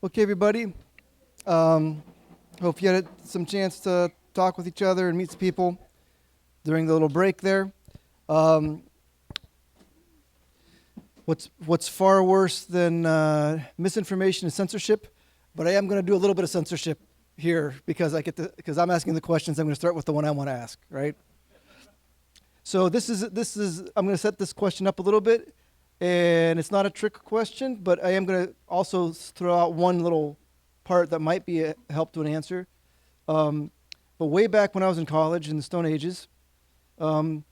Okay, everybody. Hope you had some chance to talk with each other and meet some people during the little break there. Um, what's far worse than misinformation and censorship? But I am going to do a little bit of censorship here because because I'm asking the questions. I'm going to start with the one I want to ask, right? So this is I'm going to set this question up a little bit, and it's not a trick question, but I am going to also throw out one little part that might be a help to an answer. But way back when I was in college in the Stone Ages, um,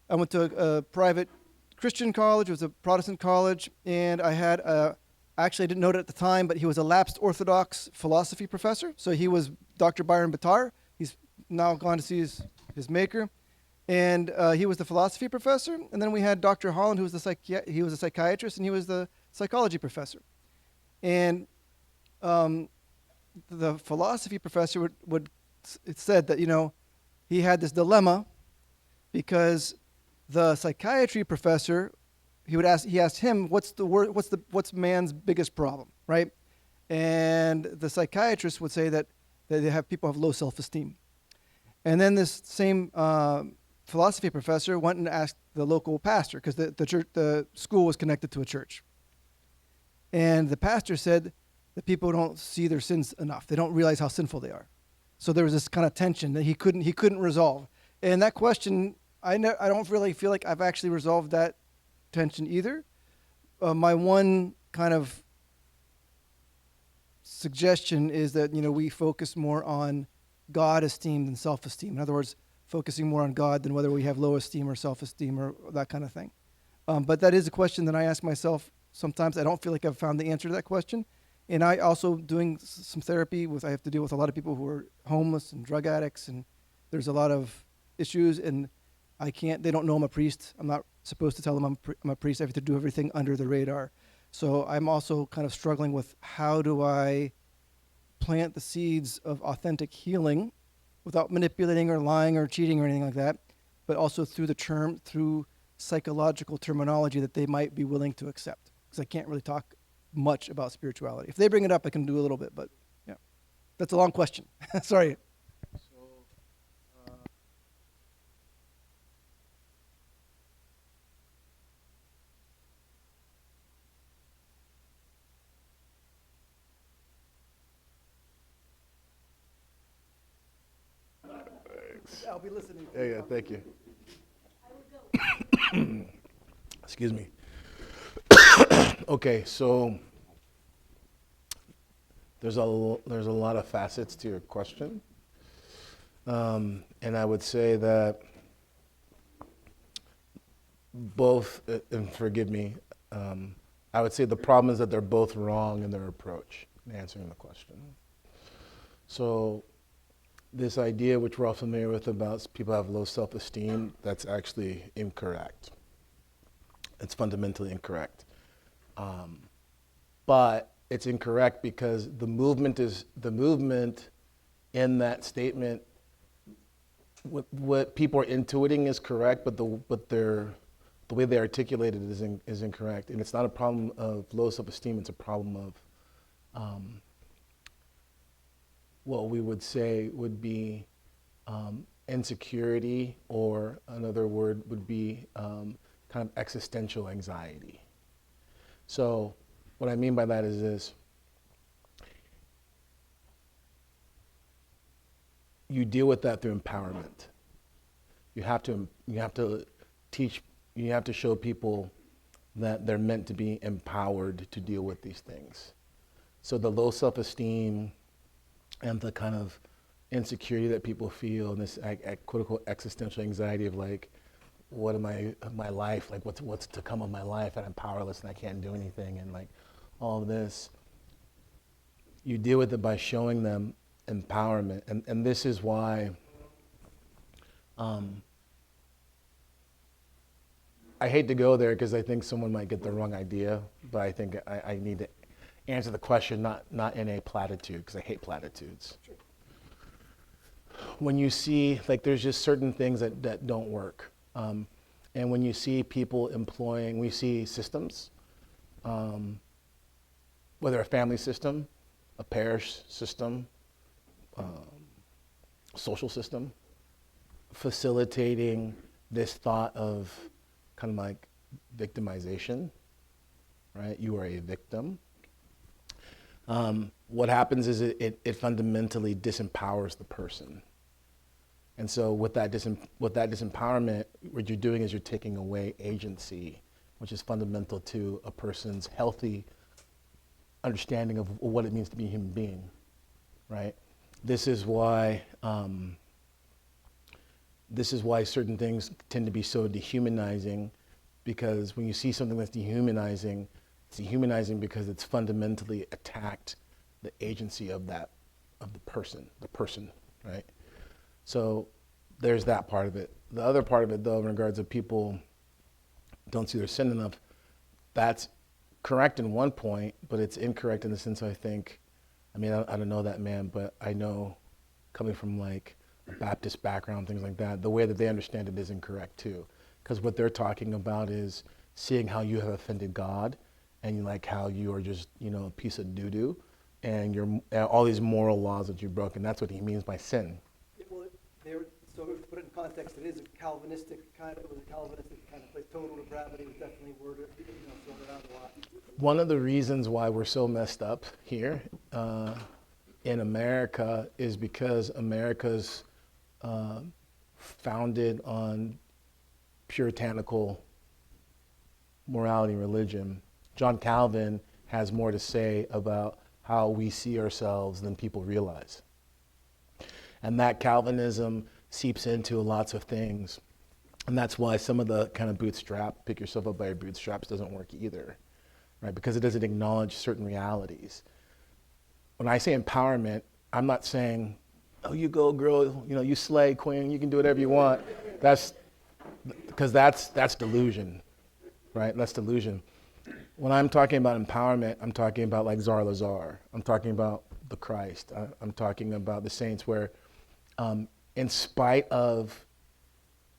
I went to a private Christian college. It was a Protestant college, and I had actually I didn't know it at the time, but he was a lapsed Orthodox philosophy professor. So he was Dr. Byron Batar. He's now gone to see his maker. And he was the philosophy professor, and then we had Dr. Holland, who was he was a psychiatrist, and he was the psychology professor. And the philosophy professor it said that he had this dilemma because the psychiatry professor he asked him what's man's biggest problem, right? And the psychiatrist would say that people have low self-esteem. And then this same philosophy professor went and asked the local pastor because the school was connected to a church. And the pastor said that people don't see their sins enough. They don't realize how sinful they are. So there was this kind of tension that he couldn't resolve. And that question, I don't really feel like I've actually resolved that tension either. My one kind of suggestion is that we focus more on God esteem than self-esteem. In other words, focusing more on God than whether we have low esteem or self-esteem or that kind of thing. But that is a question that I ask myself sometimes. I don't feel like I've found the answer to that question. And I also doing some therapy I have to deal with a lot of people who are homeless and drug addicts, and there's a lot of issues, and they don't know I'm a priest. I'm not supposed to tell them I'm a priest. I have to do everything under the radar. So I'm also kind of struggling with how do I plant the seeds of authentic healing without manipulating or lying or cheating or anything like that, but also through psychological terminology that they might be willing to accept. Because I can't really talk much about spirituality. If they bring it up, I can do a little bit, but yeah. That's a long question. Sorry. I'll be listening. Yeah, thank you. Excuse me. Okay, so there's a lot of facets to your question, and I would say that both, and forgive me, I would say the problem is that they're both wrong in their approach in answering the question. So this idea, which we're all familiar with about people have low self-esteem, that's actually incorrect. It's fundamentally incorrect. But it's incorrect because the movement in that statement, what people are intuiting is correct, but the way they articulate it is incorrect. And it's not a problem of low self-esteem, it's a problem of what we would say would be insecurity, or another word would be kind of existential anxiety. So what I mean by that is this: you deal with that through empowerment. You have to show people that they're meant to be empowered to deal with these things. So the low self-esteem and the kind of insecurity that people feel, and this quote unquote existential anxiety of like, what am I of my life, like what's to come of my life, and I'm powerless and I can't do anything, and like all of this, you deal with it by showing them empowerment. And this is why I hate to go there because I think someone might get the wrong idea, but I think I need to answer the question not in a platitude, because I hate platitudes. Sure. When you see, like, there's just certain things that don't work. And when you see people we see systems whether a family system, a parish system, social system, facilitating this thought of kind of like victimization, right? You are a victim. What happens is it fundamentally disempowers the person. And so with that disempowerment, what you're doing is you're taking away agency, which is fundamental to a person's healthy understanding of what it means to be a human being, right? This is why certain things tend to be so dehumanizing, because when you see something that's dehumanizing, it's dehumanizing because it's fundamentally attacked the agency of the person, right? So there's that part of it. The other part of it, though, in regards to people don't see their sin enough, that's correct in one point, but it's incorrect in the sense I think, I don't know that man, but I know coming from like a Baptist background, things like that, the way that they understand it is incorrect too. Because what they're talking about is seeing how you have offended God and like how you are just, a piece of doo-doo and all these moral laws that you've broken. That's what he means by sin. So to put it in context, it was a Calvinistic kind of place. Total depravity was definitely worded, thrown around a lot. One of the reasons why we're so messed up here in America is because America's founded on puritanical morality and religion. John Calvin has more to say about how we see ourselves than people realize. And that Calvinism seeps into lots of things. And that's why some of the kind of pick yourself up by your bootstraps doesn't work either, right? Because it doesn't acknowledge certain realities. When I say empowerment, I'm not saying, oh, you go girl, you slay queen, you can do whatever you want. That's delusion, right? That's delusion. When I'm talking about empowerment, I'm talking about like Tsar Lazar. I'm talking about the Christ. I'm talking about the saints where in spite of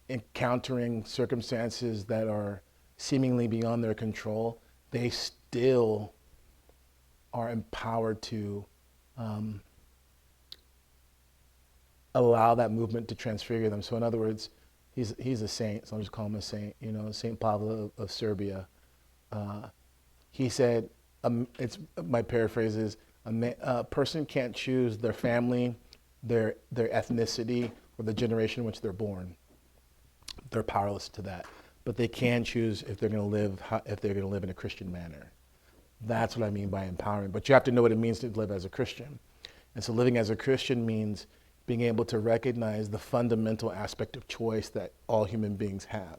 encountering circumstances that are seemingly beyond their control, they still are empowered to allow that movement to transfigure them. So in other words, he's a saint, so I'll just call him a saint, St. Pavlo of Serbia. He said, my paraphrase is, a person can't choose their family, their ethnicity, or the generation in which they're born. They're powerless to that, but they can choose if they're going to live in a Christian manner. That's what I mean by empowerment. But you have to know what it means to live as a Christian. And so living as a Christian means being able to recognize the fundamental aspect of choice that all human beings have.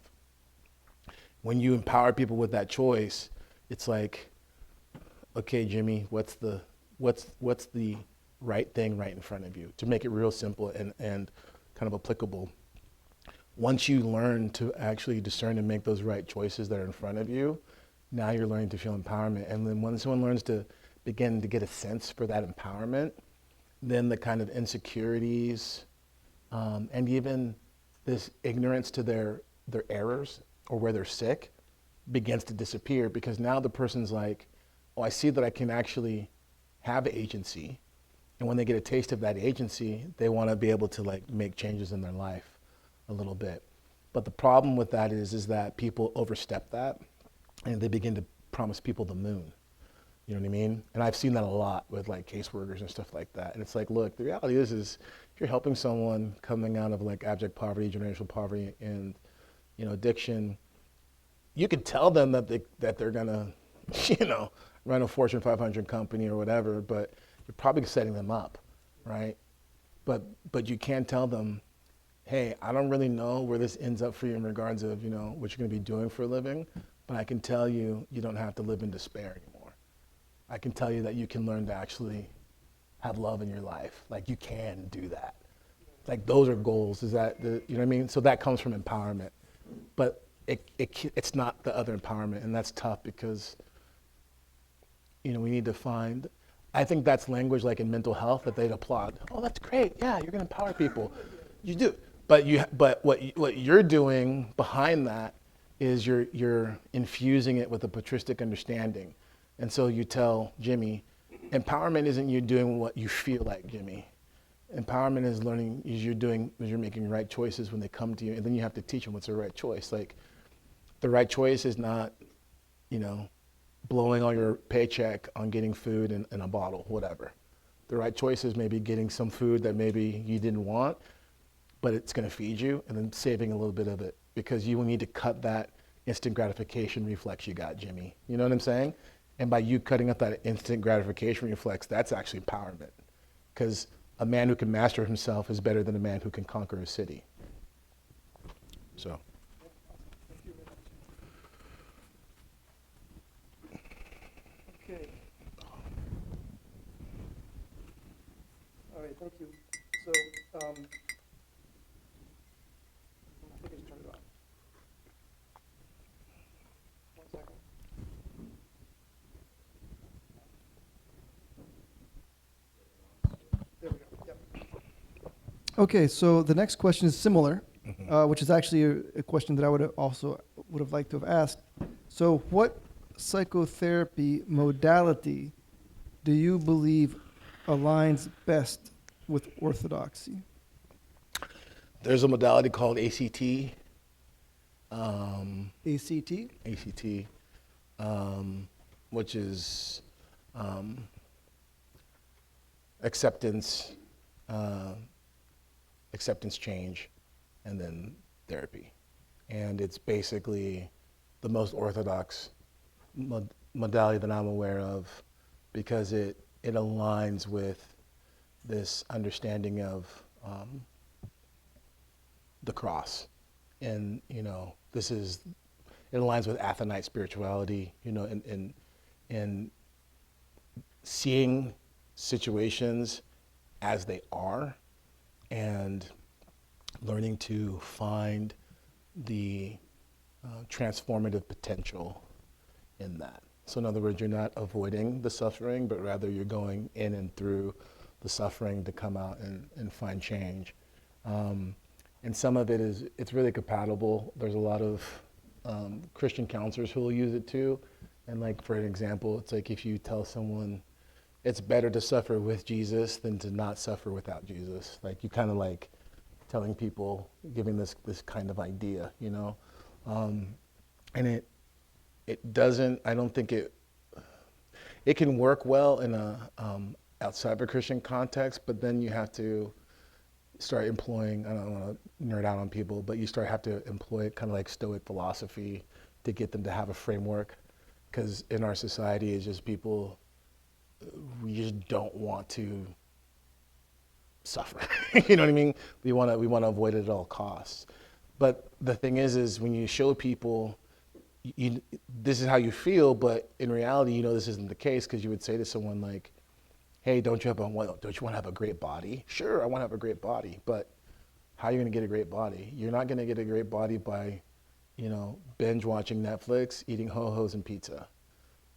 When you empower people with that choice, it's like, okay, Jimmy, what's the right thing right in front of you? To make it real simple and kind of applicable. Once you learn to actually discern and make those right choices that are in front of you, now you're learning to feel empowerment. And then when someone learns to begin to get a sense for that empowerment, then the kind of insecurities and even this ignorance to their errors or where they're sick begins to disappear, because now the person's like, oh, I see that I can actually have agency. And when they get a taste of that agency, they want to be able to like make changes in their life a little bit. But the problem with that is that people overstep that and they begin to promise people the moon. You know what I mean? And I've seen that a lot with like caseworkers and stuff like that. And it's like, look, the reality is if you're helping someone coming out of like abject poverty, generational poverty, and addiction, you can tell them that they're gonna, run a Fortune 500 company or whatever, but you're probably setting them up, right? But you can't tell them, hey, I don't really know where this ends up for you in regards of what you're gonna be doing for a living, but I can tell you, you don't have to live in despair anymore. I can tell you that you can learn to actually have love in your life. Like you can do that. Like those are goals. Is that you know what I mean? So that comes from empowerment, but it's not the other empowerment, and that's tough because we need to find. I think that's language like in mental health that they'd applaud. Oh, that's great. Yeah, you're going to empower people. You do, but what you're doing behind that is you're infusing it with a patristic understanding. And so you tell Jimmy, empowerment isn't you doing what you feel like, Jimmy. Empowerment is learning, is you're making right choices when they come to you, and then you have to teach them what's the right choice. Like, the right choice is not, blowing all your paycheck on getting food in a bottle, whatever. The right choice is maybe getting some food that maybe you didn't want, but it's going to feed you, and then saving a little bit of it, because you will need to cut that instant gratification reflex you got, Jimmy. You know what I'm saying? And by you cutting up that instant gratification reflex, that's actually empowerment. Because a man who can master himself is better than a man who can conquer a city. So. Okay. All right, thank you. So, I think I just turned it on. 1 second. There we go. Yep. Okay, so the next question is similar, which is actually a question that I would have liked to have asked. So, what psychotherapy modality do you believe aligns best with orthodoxy? There's a modality called ACT. ACT? ACT, which is acceptance, acceptance change, and then therapy. And it's basically the most orthodox modality that I'm aware of, because it aligns with this understanding of the cross. And, it aligns with Athonite spirituality, and seeing situations as they are, and learning to find the transformative potential in that. So in other words, you're not avoiding the suffering, but rather you're going in and through the suffering to come out and find change. And some of it it's really compatible. There's a lot of Christian counselors who will use it too. And like, for an example, it's like if you tell someone it's better to suffer with Jesus than to not suffer without Jesus. Like, you kind of like telling people, giving this kind of idea, and it doesn't, I don't think it can work well in a outside of a Christian context, but then you have to start employing, I don't want to nerd out on people, but you have to employ kind of like Stoic philosophy to get them to have a framework. Because in our society, it's just people, we just don't want to suffer. You know what I mean? We want to avoid it at all costs. But the thing is when you show people, this is how you feel, but in reality, this isn't the case, because you would say to someone like, hey, don't you want to have a great body? Sure, I want to have a great body, but how are you going to get a great body? You're not going to get a great body by, binge watching Netflix, eating ho-hos and pizza,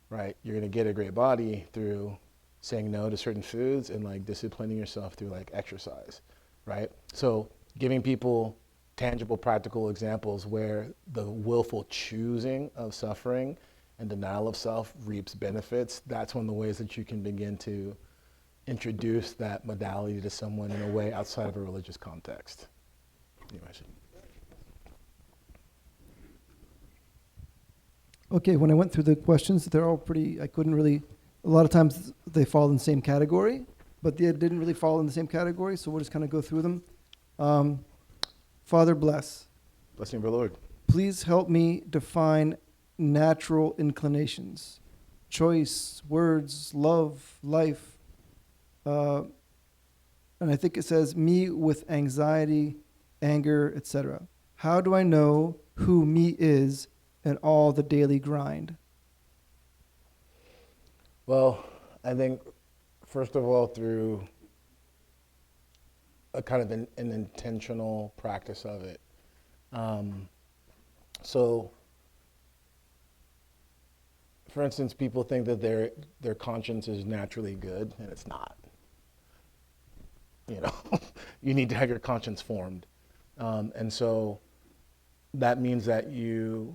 right? You're going to get a great body through saying no to certain foods and like disciplining yourself through like exercise, right? So giving people tangible, practical examples where the willful choosing of suffering and denial of self reaps benefits, that's one of the ways that you can begin to introduce that modality to someone in a way outside of a religious context. Anyways. Okay, when I went through the questions, they're all pretty, a lot of times they fall in the same category, but they didn't really fall in the same category, so we'll just kind of go through them. Father, bless. Blessing of our Lord. Please help me define natural inclinations, choice, words, love, life. And I think it says me with anxiety, anger, etc. How do I know who me is in all the daily grind? Well, I think, first of all, through a kind of an intentional practice of it. So, for instance, people think that their conscience is naturally good, and it's not. You need to have your conscience formed. And so that means that you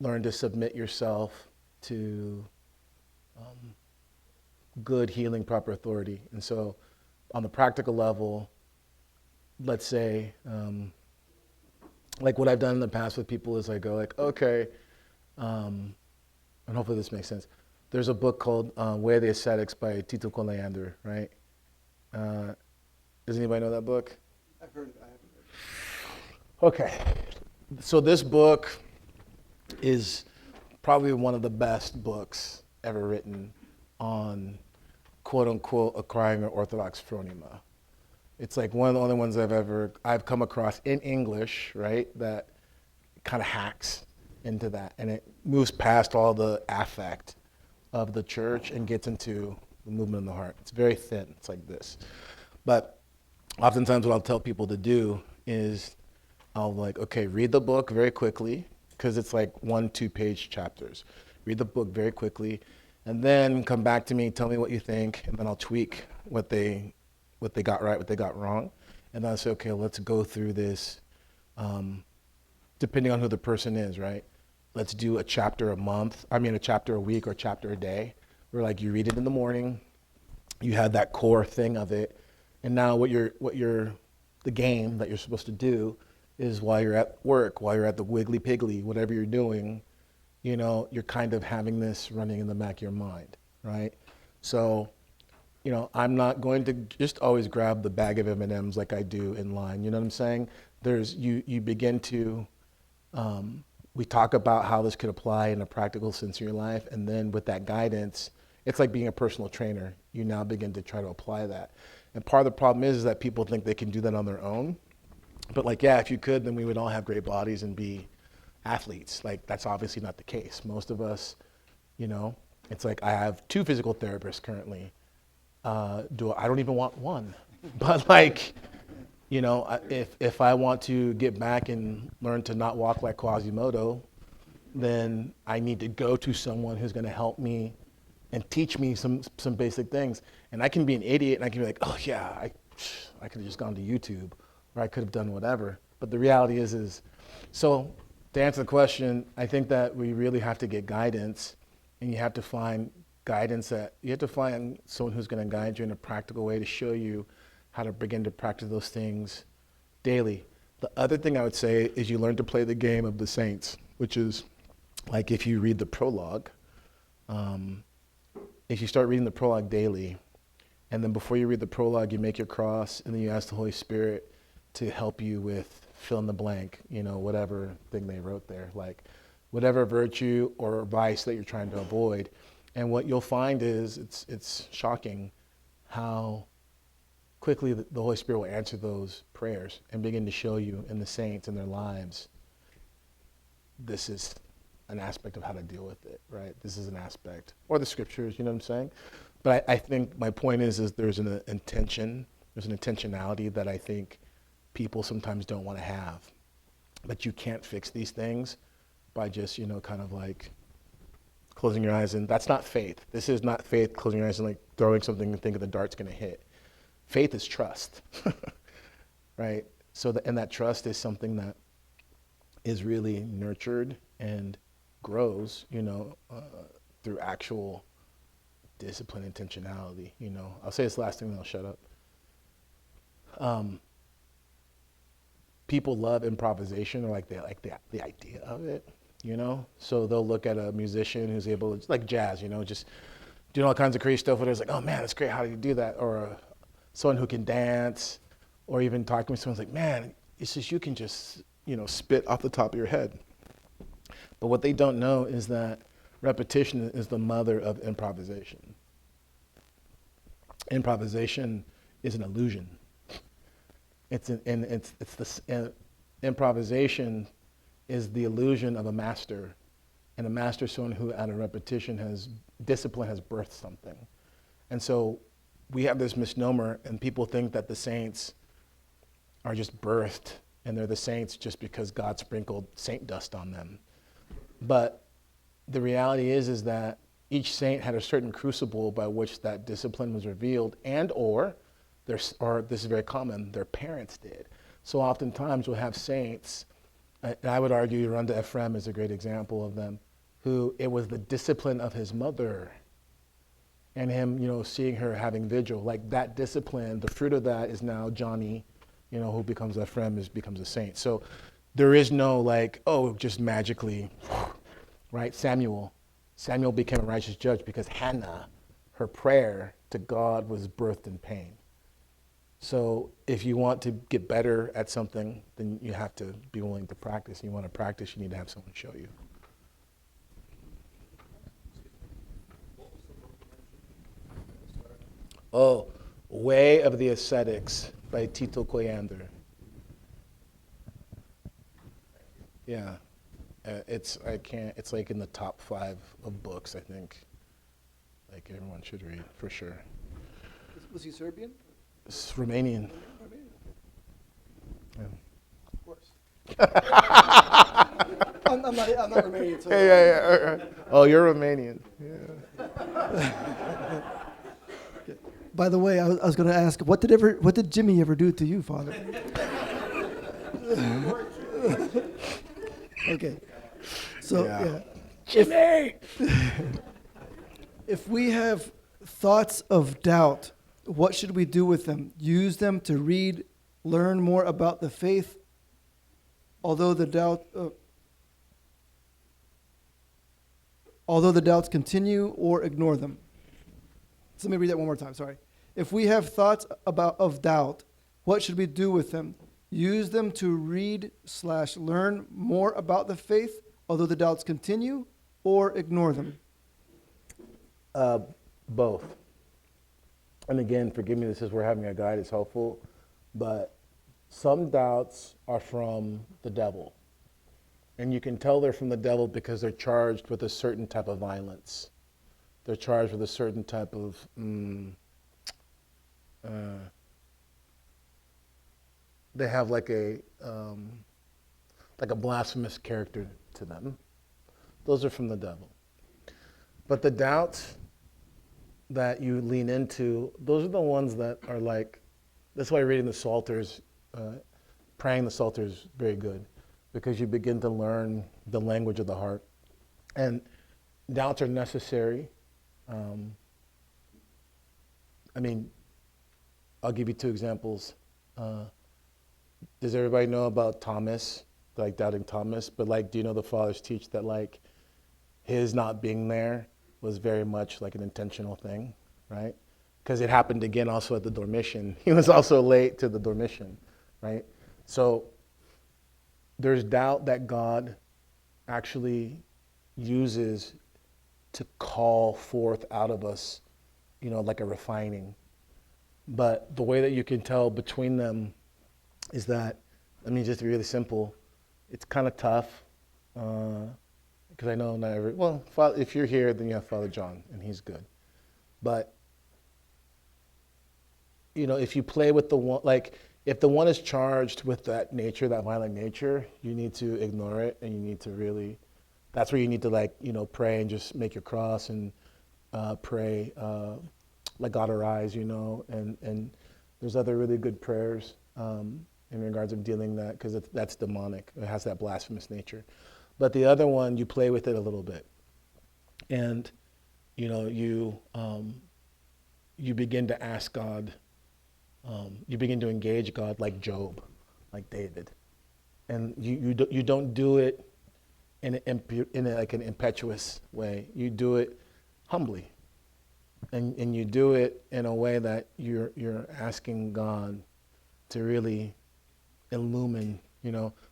learn to submit yourself to good healing, proper authority. And so on the practical level, let's say, like what I've done in the past with people is I go like, okay, and hopefully this makes sense. There's a book called Way of the Ascetics by Tito Colander, right? Does anybody know that book? I've heard it. I haven't heard it. Okay. So this book is probably one of the best books ever written on quote unquote acquiring an Orthodox phronema. It's like one of the only ones I've come across in English, right, that kind of hacks into that. And it moves past all the affect of the church and gets into the movement of the heart. It's very thin. It's like this. But oftentimes what I'll tell people to do is I'll like, okay, read the book very quickly, because it's like 1-2 page chapters. Read the book very quickly, and then come back to me, tell me what you think, and then I'll tweak what they got right, what they got wrong. And then I'll say, okay, let's go through this, depending on who the person is, right? Let's do a chapter a chapter a week or a chapter a day, where like you read it in the morning, you have that core thing of it, and now the game that you're supposed to do is while you're at work, while you're at the Wiggly Piggly, whatever you're doing, you're kind of having this running in the back of your mind, right? So, I'm not going to just always grab the bag of M&Ms like I do in line. You know what I'm saying? You begin to, we talk about how this could apply in a practical sense in your life, and then with that guidance, it's like being a personal trainer. You now begin to try to apply that. And part of the problem is that people think they can do that on their own. But like, yeah, if you could, then we would all have great bodies and be athletes. Like, that's obviously not the case. Most of us, it's like I have 2 physical therapists currently. I don't even want one. But like, if I want to get back and learn to not walk like Quasimodo, then I need to go to someone who's going to help me and teach me some basic things. And I can be an idiot and I can be like, oh yeah, I could have just gone to YouTube, or I could have done whatever. But the reality is so to answer the question, I think that we really have to get guidance, and you have to find you have to find someone who's going to guide you in a practical way to show you how to begin to practice those things daily. The other thing I would say is you learn to play the game of the saints, which is like if you read the prologue, if you start reading the prologue daily, and then before you read the prologue, you make your cross, and then you ask the Holy Spirit to help you with fill in the blank, whatever thing they wrote there, like whatever virtue or vice that you're trying to avoid. And what you'll find is it's shocking how quickly the Holy Spirit will answer those prayers and begin to show you in the saints and their lives, this is an aspect of how to deal with it, right? This is an aspect, or the scriptures, you know what I'm saying? But I think my point is there's an intentionality that I think people sometimes don't want to have. But you can't fix these things by just, kind of like closing your eyes, and that's not faith. This is not faith, closing your eyes and like throwing something and thinking the dart's going to hit. Faith is trust, right? And that trust is something that is really nurtured and grows, through actual discipline, intentionality. I'll say this last thing, then I'll shut up. People love improvisation, or like the idea of it, So they'll look at a musician who's able to, like jazz, just doing all kinds of crazy stuff. Where it's like, oh man, that's great. How do you do that? Or someone who can dance, or even talking to someone's like, man, it's just you can just spit off the top of your head. But what they don't know is that repetition is the mother of improvisation. Improvisation is an illusion. Improvisation is the illusion of a master, and a master is someone who, out of repetition, discipline has birthed something. And so we have this misnomer, and people think that the saints are just birthed, and they're the saints just because God sprinkled saint dust on them. But the reality is that each saint had a certain crucible by which that discipline was revealed, or this is very common, their parents did. So oftentimes we'll have saints, and I would argue Randa Ephraim is a great example of them, who it was the discipline of his mother and him, seeing her having vigil, like that discipline, the fruit of that is now Johnny, who becomes a friend, becomes a saint. So there is no like, just magically, right? Samuel became a righteous judge because Hannah, her prayer to God was birthed in pain. So if you want to get better at something, then you have to be willing to practice. You want to practice, you need to have someone show you. Oh, Way of the Ascetics by Tito Coyander. Yeah, it's like in the top 5 of books, I think. Like everyone should read for sure. Was he Serbian? It's Romanian. Yeah. Of course. I'm not Romanian. So Yeah. Oh, you're Romanian. Yeah. By the way, I was going to ask, what did Jimmy ever do to you, Father? Okay. So, yeah. Jimmy! If we have thoughts of doubt, what should we do with them? Use them to learn more about the faith, although the doubts continue, or ignore them? So let me read that one more time, sorry. If we have thoughts of doubt, what should we do with them? Use them to read/learn more about the faith, although the doubts continue, or ignore them? Both. And again, forgive me, this is where having a guide is helpful, but some doubts are from the devil. And you can tell they're from the devil because they're charged with a certain type of violence. They're charged with a certain type of they have like a blasphemous character to them. Those are from the devil. But the doubts that you lean into, those are the ones that are like, that's why reading the Psalters, praying the Psalters is very good, because you begin to learn the language of the heart. And doubts are necessary. I'll give you 2 examples. Does everybody know about Thomas, like doubting Thomas? But like, do you know the fathers teach that like his not being there was very much like an intentional thing, right? Because it happened again also at the Dormition. He was also late to the Dormition, right? So there's doubt that God actually uses to call forth out of us, like a refining. But the way that you can tell between them is that, just really simple, it's kind of tough, because I know not every, if you're here, then you have Father John, and he's good. But, if you play with the one, like, if the one is charged with that nature, that violent nature, you need to ignore it, and you need to really, that's where you need to pray and just make your cross and pray, let God arise, and there's other really good prayers in regards of dealing that, because that's demonic. It has that blasphemous nature. But the other one, you play with it a little bit, and you begin to ask God. You begin to engage God like Job, like David, and you don't do it in an impetuous way. You do it humbly, and you do it in a way that you're asking God to really illumine,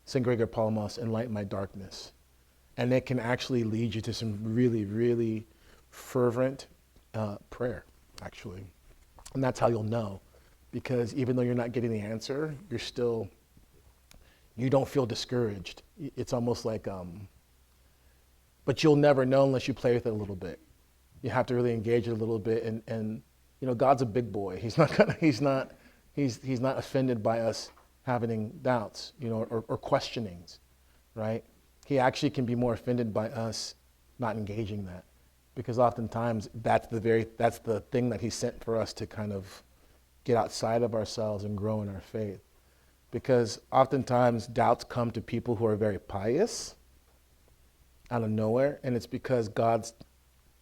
St. Gregor Palamas, enlighten my darkness. And it can actually lead you to some really, really fervent prayer, actually. And that's how you'll know. Because even though you're not getting the answer, you don't feel discouraged. It's almost like, but you'll never know unless you play with it a little bit. You have to really engage it a little bit, and God's a big boy. He's not offended by us having doubts, or questionings, right? He actually can be more offended by us not engaging that, because oftentimes that's the thing that he sent for us to kind of get outside of ourselves and grow in our faith. Because oftentimes doubts come to people who are very pious out of nowhere, and it's because God's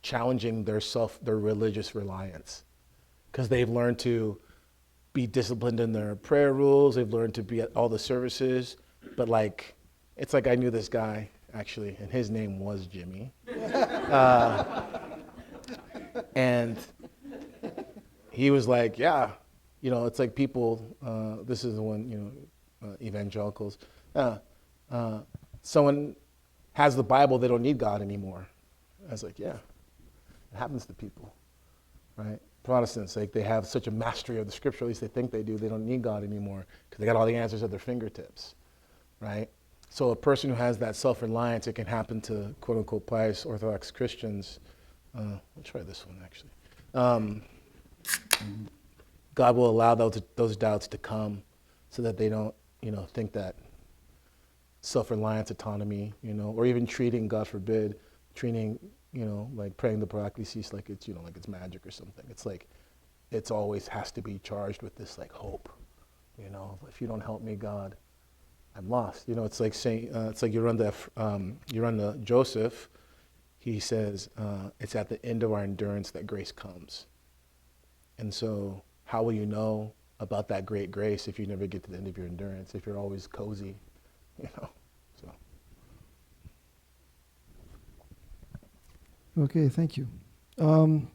challenging their religious reliance, because they've learned to be disciplined in their prayer rules. They've learned to be at all the services, but like, it's like I knew this guy actually, and his name was Jimmy, and he was like, yeah, it's like people. This is the one, evangelicals. Someone has the Bible, they don't need God anymore. I was like, yeah, it happens to people, right? Protestants, like they have such a mastery of the scripture, at least they think they do, they don't need God anymore because they got all the answers at their fingertips, right? So a person who has that self-reliance, it can happen to quote unquote pious Orthodox Christians. I'll try this one actually. God will allow those doubts to come so that they don't, think that self-reliance, autonomy, or even treating, God forbid, like praying the paraclesis like it's, like it's magic or something. It's like, it's always has to be charged with this like hope, if you don't help me, God, I'm lost. It's like saying, it's like you run to Joseph, he says, it's at the end of our endurance that grace comes. And so how will you know about that great grace if you never get to the end of your endurance, if you're always cozy, so. Okay, thank you.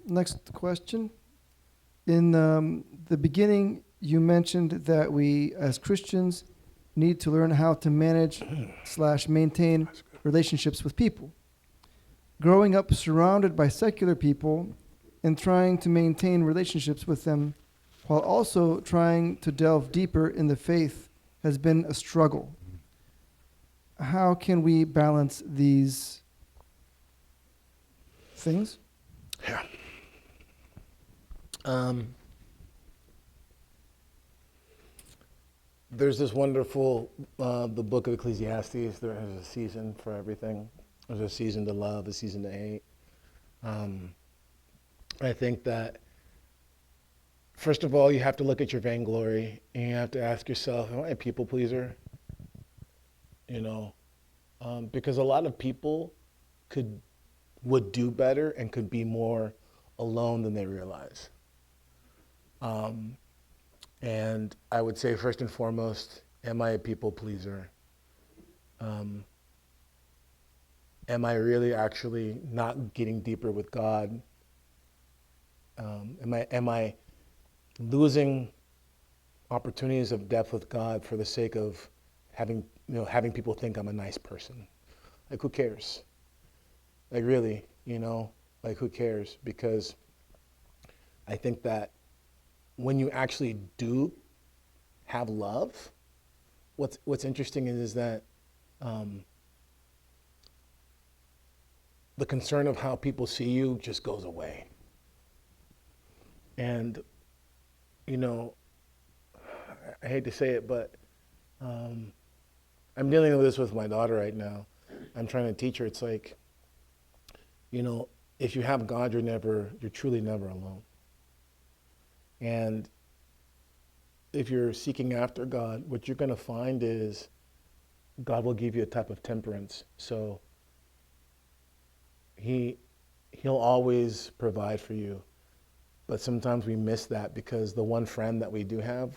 Next question. In the beginning, you mentioned that we, as Christians, need to learn how to manage / maintain relationships with people. Growing up surrounded by secular people and trying to maintain relationships with them while also trying to delve deeper in the faith has been a struggle. How can we balance these things? Yeah. There's this wonderful, the book of Ecclesiastes, there is a season for everything. There's a season to love, a season to hate. I think that, first of all, you have to look at your vainglory and you have to ask yourself, am I a people pleaser? Because a lot of people would do better and could be more alone than they realize. And I would say first and foremost, am I a people pleaser? Am I really actually not getting deeper with God? Am I losing opportunities of depth with God for the sake of having people think I'm a nice person? Like, who cares? Like, really, like, who cares? Because I think that when you actually do have love, what's interesting is that the concern of how people see you just goes away. And, I hate to say it, but I'm dealing with this with my daughter right now. I'm trying to teach her, it's like, if you have God, you're truly never alone. And if you're seeking after God, what you're going to find is God will give you a type of temperance. So he'll always provide for you. But sometimes we miss that because the one friend that we do have,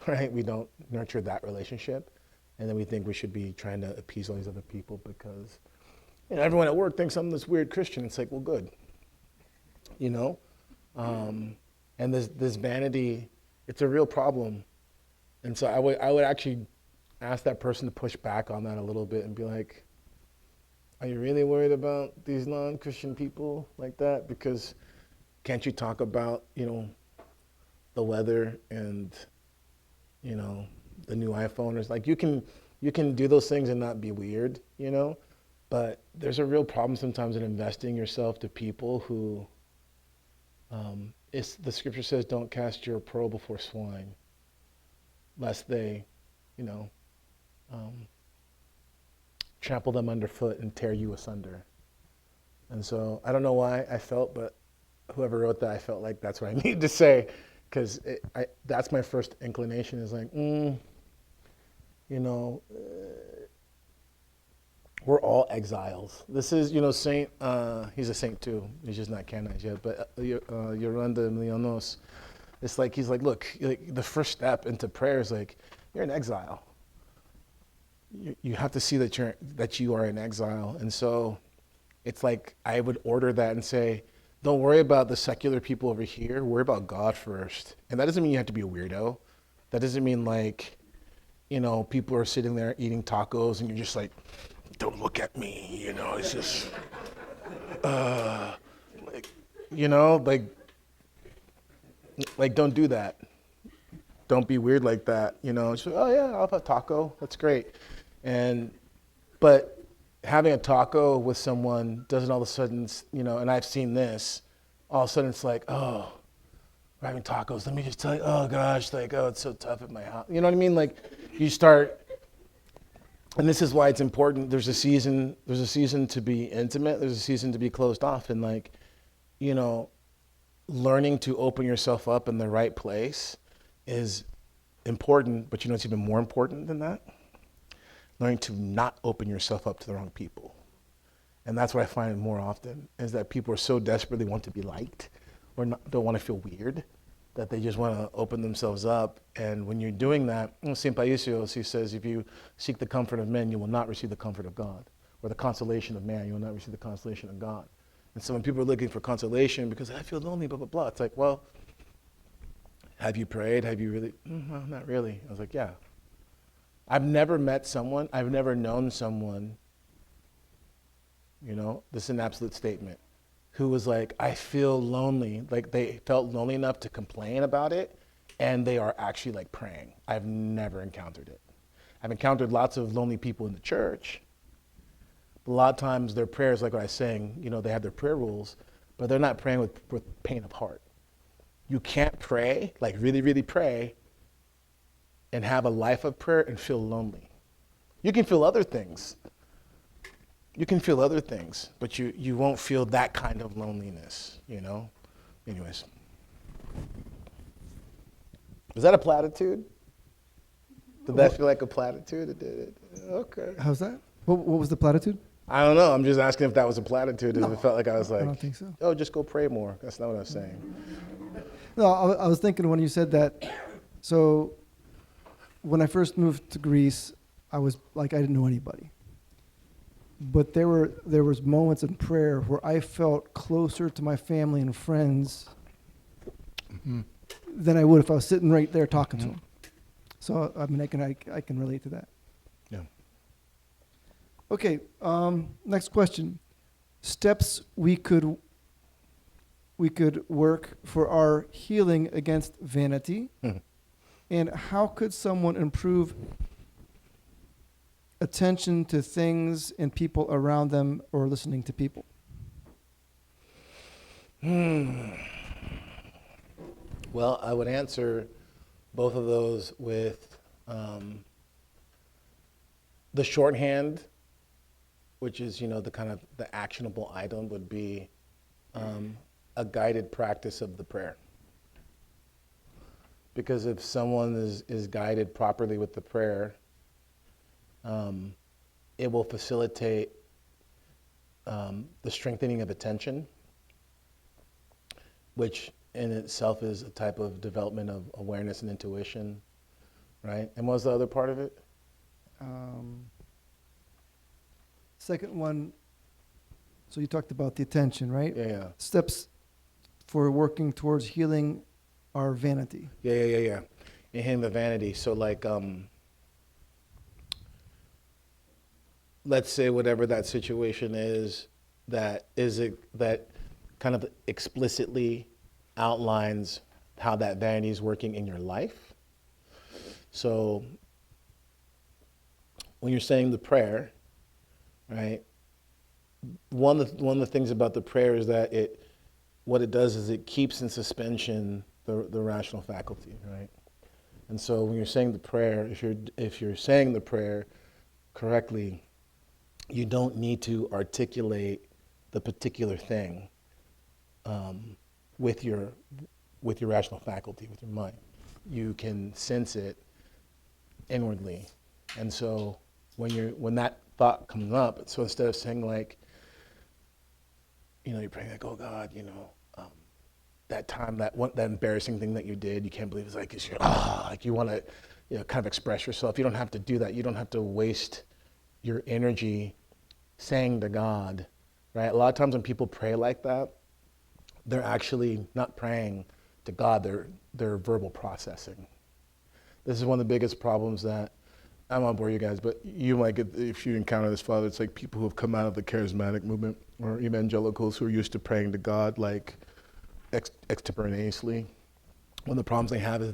right, we don't nurture that relationship. And then we think we should be trying to appease all these other people because everyone at work thinks I'm this weird Christian. It's like, well, good. And this vanity, it's a real problem. And so I would actually ask that person to push back on that a little bit and be like, are you really worried about these non-Christian people like that? Because can't you talk about, the weather and, the new iPhone? It's like you can do those things and not be weird, but there's a real problem sometimes in investing yourself to people who, the scripture says, don't cast your pearl before swine, lest they, trample them underfoot and tear you asunder. And so I don't know why I felt, but whoever wrote that, I felt like that's what I needed to say, because that's my first inclination is like, we're all exiles. This is, Saint, he's a saint too. He's just not canonized yet, but Yoranda Leonos, it's like, he's like, look, like, the first step into prayer is like, you're in exile. You have to see that you are in exile. And so it's like, I would order that and say, don't worry about the secular people over here, worry about God first. And that doesn't mean you have to be a weirdo. That doesn't mean like, people are sitting there eating tacos and you're just like, don't look at me, it's just, like don't do that. Don't be weird like that, It's like, oh yeah, I'll have a taco, that's great. But having a taco with someone doesn't all of a sudden, and I've seen this, all of a sudden it's like, oh, we're having tacos, let me just tell you, oh gosh, like, oh, it's so tough at my house. You know what I mean? Like, you start, and this is why it's important, there's a season to be intimate, there's a season to be closed off, and like, learning to open yourself up in the right place is important, but it's even more important than that? Learning to not open yourself up to the wrong people. And that's what I find more often, is that people are so desperately want to be liked, or don't want to feel weird, that they just want to open themselves up. And when you're doing that, St. Paisios, he says, if you seek the comfort of men, you will not receive the comfort of God. Or the consolation of man, you will not receive the consolation of God. And so when people are looking for consolation because I feel lonely, blah, blah, blah, it's like, well, have you prayed? Have you really? No, not really. I was like, yeah. I've never known someone, this is an absolute statement, who was like, I feel lonely, like they felt lonely enough to complain about it, and they are actually like praying. I've never encountered it. I've encountered lots of lonely people in the church. A lot of times their prayers, like what I was saying, they have their prayer rules, but they're not praying with pain of heart. You can't pray, like really, really pray, and have a life of prayer and feel lonely. You can feel other things. But you won't feel that kind of loneliness, Anyways. Was that a platitude? Did that feel like a platitude? It did. Okay. How's that? What was the platitude? I don't know. I'm just asking if that was a platitude. No, if it felt like I was like, I don't think so. Oh, just go pray more. That's not what I was saying. No, I was thinking when you said that. So when I first moved to Greece, I was like, I didn't know anybody. But there was moments in prayer where I felt closer to my family and friends than I would if I was sitting right there talking to them. So I mean, I can relate to that. Yeah. Okay. Next question. Steps we could work for our healing against vanity, and how could someone improve attention to things and people around them, or listening to people? Well, I would answer both of those with the shorthand, which is, the kind of the actionable item would be a guided practice of the prayer. Because if someone is guided properly with the prayer, it will facilitate the strengthening of attention, which in itself is a type of development of awareness and intuition, right? And what was the other part of it? Second one, so you talked about the attention, right? Yeah. Steps for working towards healing our vanity. Yeah. And healing the vanity. So like, let's say whatever that situation is, that kind of explicitly outlines how that vanity is working in your life. So when you're saying the prayer, right, one of the things about the prayer is that what it does is it keeps in suspension the rational faculty, right? And so when you're saying the prayer, if you're saying the prayer correctly, you don't need to articulate the particular thing with your rational faculty, with your mind. You can sense it inwardly. And so when that thought comes up. So instead of saying like, you're praying like, oh God, that time, that embarrassing thing that you did, you can't believe it's like, like you want to, kind of express yourself. You don't have to do that. You don't have to waste your energy saying to God, right? A lot of times when people pray like that, they're actually not praying to God. They're verbal processing. This is one of the biggest problems that, I won't bore you guys, but you might get, if you encounter this, Father, it's like people who have come out of the charismatic movement or evangelicals who are used to praying to God like extemporaneously. One of the problems they have is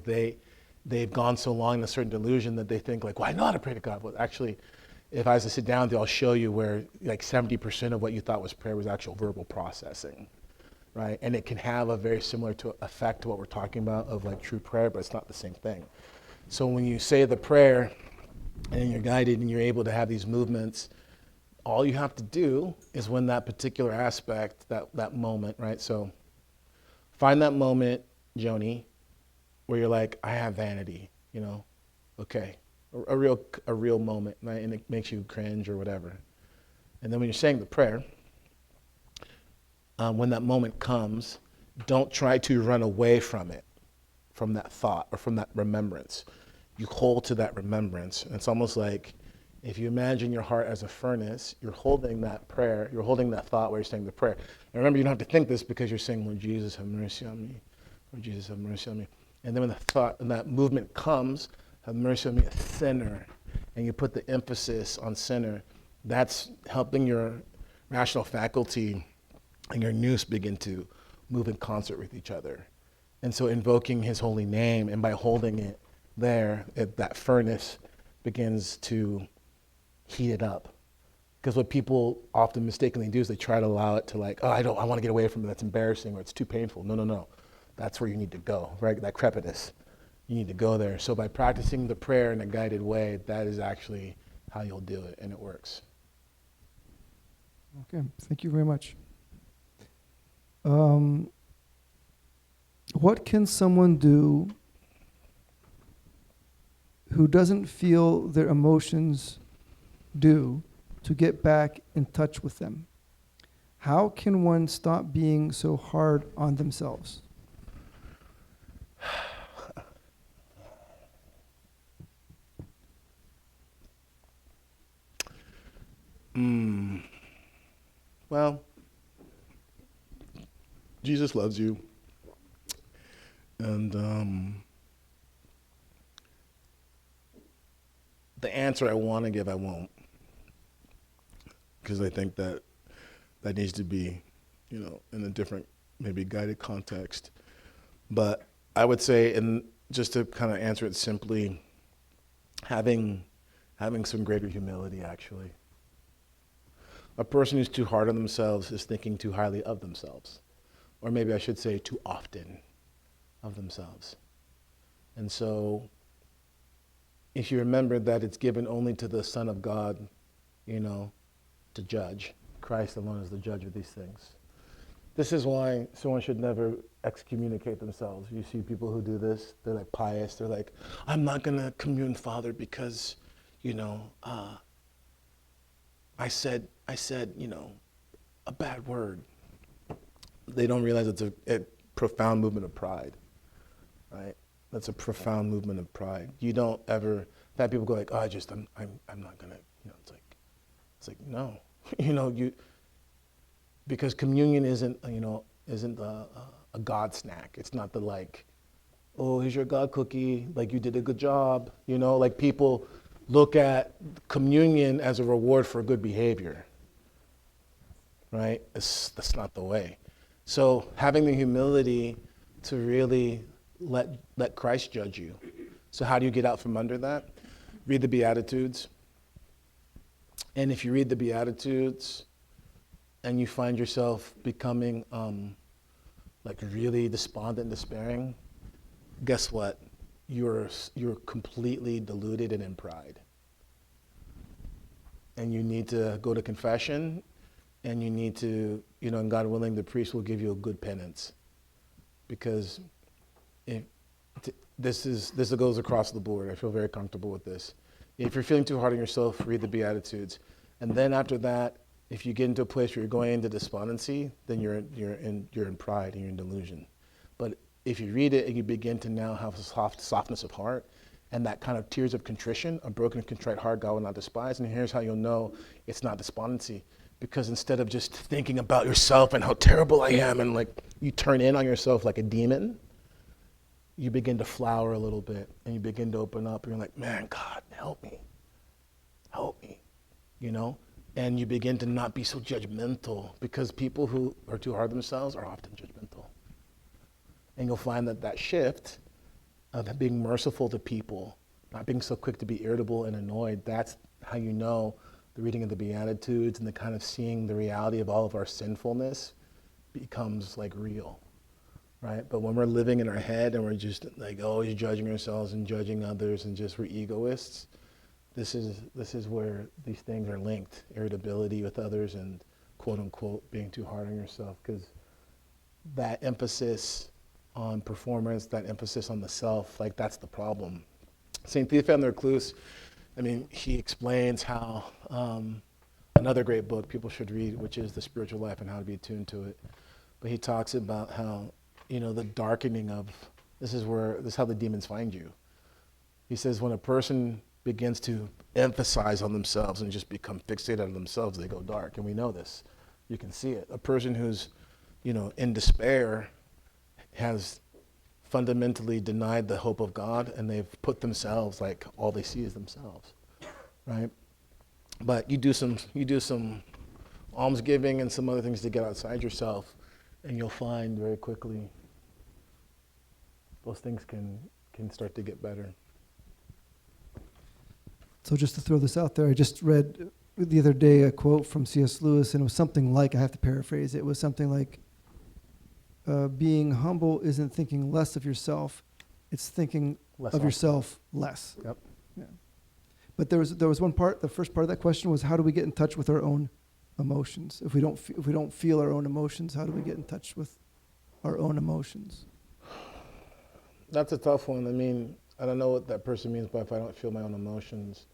they've gone so long in a certain delusion that they think like, well, I know how to pray to God. Well, actually, if I was to sit down with you, I'll show you where like 70% of what you thought was prayer was actual verbal processing, right? And it can have a very similar effect to what we're talking about of like true prayer, but it's not the same thing. So when you say the prayer and you're guided and you're able to have these movements, all you have to do is when that particular aspect, that moment, right? So find that moment, Joni, where you're like, I have vanity, okay, a real moment, right? And it makes you cringe or whatever. And then when you're saying the prayer, when that moment comes, don't try to run away from it, from that thought or from that remembrance. You hold to that remembrance. And it's almost like if you imagine your heart as a furnace, you're holding that prayer, you're holding that thought where you're saying the prayer. And remember, you don't have to think this because you're saying, Lord Jesus, have mercy on me. Lord Jesus, have mercy on me. And then when the thought and that movement comes, have mercy on me, a sinner, and you put the emphasis on sinner, that's helping your rational faculty and your nous begin to move in concert with each other. And so invoking his holy name, and by holding it there, that furnace begins to heat it up. Because what people often mistakenly do is they try to allow it to like, oh, I want to get away from it, that's embarrassing, or it's too painful. No. That's where you need to go, right? That crepitus. You need to go there. So by practicing the prayer in a guided way, that is actually how you'll do it, and it works. Okay, thank you very much. What can someone do who doesn't feel their emotions do to get back in touch with them? How can one stop being so hard on themselves? Well, Jesus loves you. And the answer I want to give, I won't. Because I think that needs to be, in a different, maybe guided context. But I would say, and just to kind of answer it simply, having some greater humility, actually. A person who's too hard on themselves is thinking too highly of themselves. Or maybe I should say too often of themselves. And so if you remember that it's given only to the Son of God, to judge. Christ alone is the judge of these things. This is why someone should never excommunicate themselves. You see people who do this, they're like pious, they're like, I'm not going to commune, Father, because, I said, a bad word. They don't realize it's a profound movement of pride, right? That's a profound movement of pride. You don't ever, in fact, people go like, oh, I'm not gonna, it's like, no, because communion isn't a God snack. It's not the like, oh, here's your God cookie, like you did a good job, like people look at communion as a reward for good behavior, right? That's not the way. So having the humility to really let Christ judge you. So how do you get out from under that? Read the Beatitudes. And if you read the Beatitudes and you find yourself becoming like really despondent and despairing, guess what? You're completely deluded and in pride. And you need to go to confession, and you need to, and God willing, the priest will give you a good penance. Because this goes across the board. I feel very comfortable with this. If you're feeling too hard on yourself, read the Beatitudes. And then after that, if you get into a place where you're going into despondency, then you're in pride and you're in delusion. But if you read it and you begin to now have a softness of heart and that kind of tears of contrition, a broken and contrite heart God will not despise. And here's how you'll know it's not despondency. Because instead of just thinking about yourself and how terrible I am and like you turn in on yourself like a demon, you begin to flower a little bit and you begin to open up and you're like, man, God, help me, you know? And you begin to not be so judgmental, because people who are too hard on themselves are often judgmental. And you'll find that that shift of being merciful to people, not being so quick to be irritable and annoyed, that's how you know the reading of the Beatitudes and the kind of seeing the reality of all of our sinfulness becomes like real, right? But when we're living in our head and we're just like always judging ourselves and judging others and just we're egoists, this is where these things are linked: irritability with others and quote unquote being too hard on yourself, because that emphasis on performance, that emphasis on the self, like that's the problem. St. Theophan the Recluse, I mean, he explains how another great book people should read, which is The Spiritual Life and How to Be Attuned to It. But he talks about how, you know, the darkening of, this is how the demons find you. He says when a person begins to emphasize on themselves and just become fixated on themselves, they go dark. And we know this. You can see it. A person who's, you know, in despair has fundamentally denied the hope of God, and they've put themselves, like all they see is themselves, right? But you do some almsgiving and some other things to get outside yourself, and you'll find very quickly those things can start to get better. So just to throw this out there, I just read the other day a quote from C.S. Lewis, and it was something like, I have to paraphrase, it was something like, being humble isn't thinking less of yourself, it's thinking Less of often. yourself less. Yep. Yeah. But there was one part, the first part of that question was, how do we get in touch with our own emotions? If we don't feel our own emotions, how do we get in touch with our own emotions? That's a tough one. I mean, I don't know what that person means by if I don't feel my own emotions.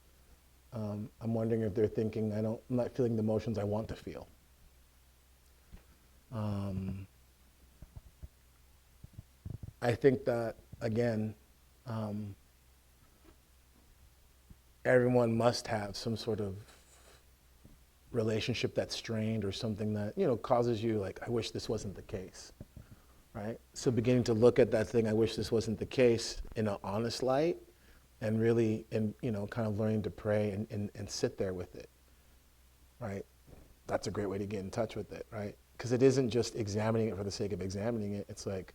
I'm wondering if they're thinking I'm not feeling the emotions I want to feel. I think that, again, everyone must have some sort of relationship that's strained or something that, you know, causes you like, I wish this wasn't the case, right? So beginning to look at that thing, I wish this wasn't the case, in an honest light, and really, and you know, kind of learning to pray and sit there with it, right? That's a great way to get in touch with it, right? Because it isn't just examining it for the sake of examining it. It's like,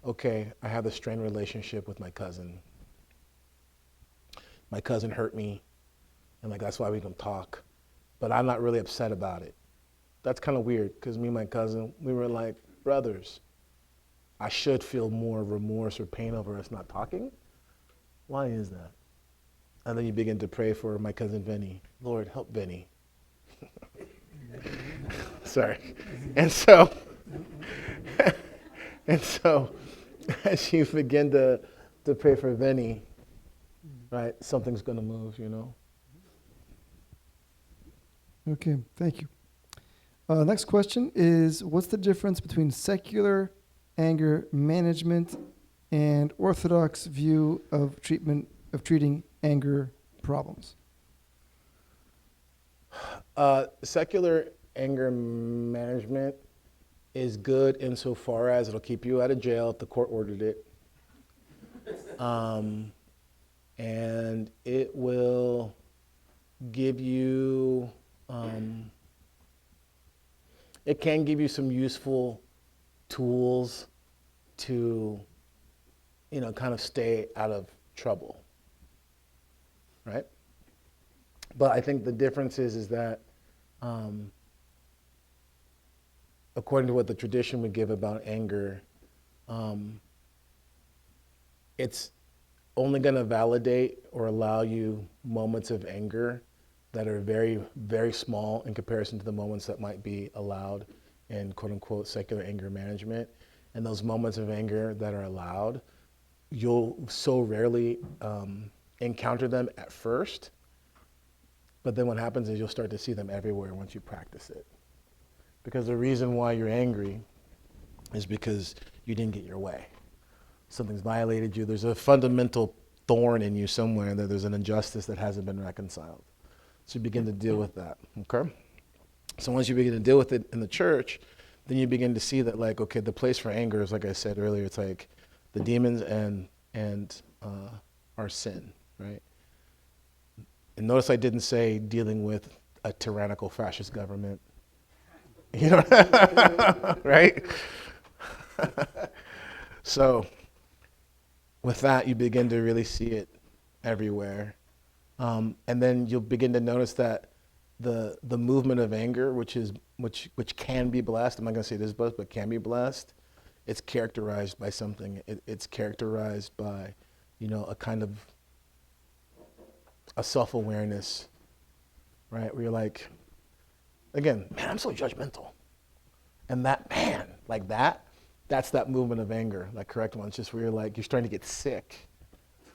okay, I have a strained relationship with my cousin. My cousin hurt me, and like that's why we don't talk. But I'm not really upset about it. That's kind of weird, because me and my cousin, we were like brothers. I should feel more remorse or pain over us not talking. Why is that? And then you begin to pray for my cousin Vinny. Lord, help Vinny. Sorry. And so as you begin to pray for Vinny, right, something's going to move, you know. Okay, thank you. Next question is, what's the difference between secular anger management and Orthodox view of treating anger problems? Secular anger management is good insofar as it'll keep you out of jail if the court ordered it. And it will give you, it can give you some useful tools to, you know, kind of stay out of trouble, right? But I think the difference is that according to what the tradition would give about anger, it's only going to validate or allow you moments of anger that are very, very small in comparison to the moments that might be allowed in quote unquote secular anger management. And those moments of anger that are allowed, you'll so rarely encounter them at first But then what happens is you'll start to see them everywhere once you practice it. Because the reason why you're angry is because you didn't get your way. Something's violated you. There's a fundamental thorn in you somewhere, that there's an injustice that hasn't been reconciled. So you begin to deal with that, okay? So once you begin to deal with it in the church, then you begin to see that, like, okay, the place for anger is, like I said earlier, it's like the demons and our sin, right? And notice I didn't say dealing with a tyrannical fascist government. You know, right? So with that, you begin to really see it everywhere. And then you'll begin to notice that the movement of anger, which can be blessed, I'm not going to say this blessed, but can be blessed, it's characterized by something. It's characterized by, a kind of a self-awareness, right? Where you're like, again, man, I'm so judgmental. And that, man, like that's that movement of anger, that correct one. It's just where you're like, you're starting to get sick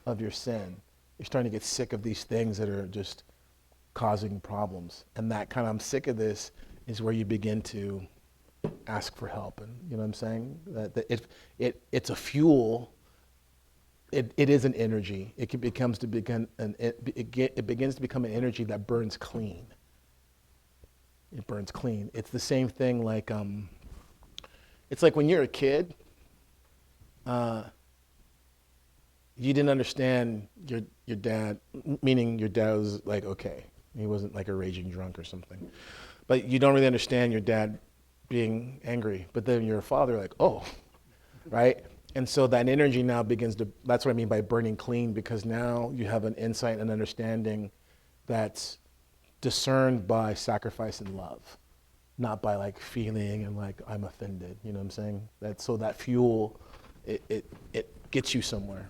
of your sin. You're starting to get sick of these things that are just causing problems. And that kind of, I'm sick of this, is where you begin to ask for help. And you know what I'm saying? That it's a fuel. It is an energy. It begins to become an energy that burns clean. It burns clean. It's the same thing like, it's like when you're a kid, you didn't understand your dad, meaning your dad was like, okay, he wasn't like a raging drunk or something. But you don't really understand your dad being angry. But then you're a father, like, oh, right? And so that energy now begins to, that's what I mean by burning clean, because now you have an insight and understanding that's discerned by sacrifice and love, not by like feeling and like I'm offended. You know what I'm saying? So that fuel, it gets you somewhere.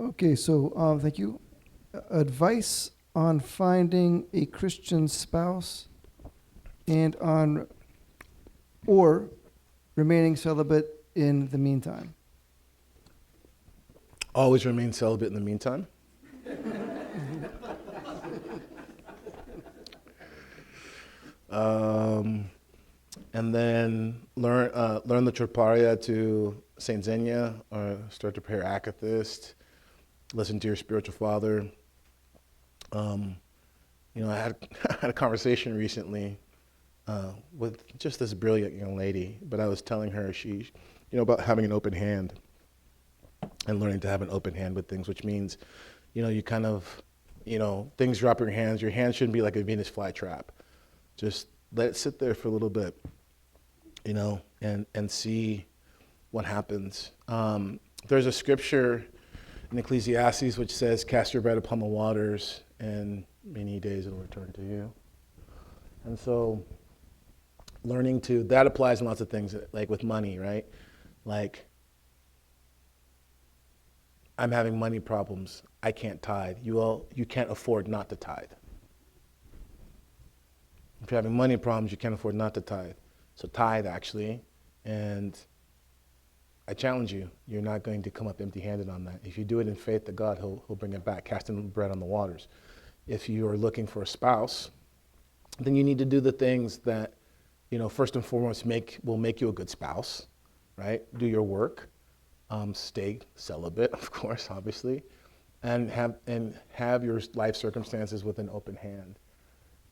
Okay, so thank you. Advice on finding a Christian spouse and or remaining celibate in the meantime. Always remain celibate in the meantime. And then learn the Troparia to Saint Xenia, or start to pray akathist. Listen to your spiritual father. I had a conversation recently with just this brilliant young lady, but I was telling her about having an open hand and learning to have an open hand with things, which means, you kind of, things drop your hands. Your hand shouldn't be like a Venus flytrap. Just let it sit there for a little bit, and see what happens. There's a scripture in Ecclesiastes which says, cast your bread upon the waters, and many days it will return to you. And so that applies in lots of things, like with money, right? Like, I'm having money problems. I can't tithe. You can't afford not to tithe. If you're having money problems, you can't afford not to tithe. So tithe, actually, and I challenge you, you're not going to come up empty-handed on that. If you do it in faith to God, he'll bring it back, casting bread on the waters. If you are looking for a spouse, then you need to do the things that, first and foremost will make you a good spouse, right? Do your work, stay celibate, of course, obviously, and have your life circumstances with an open hand.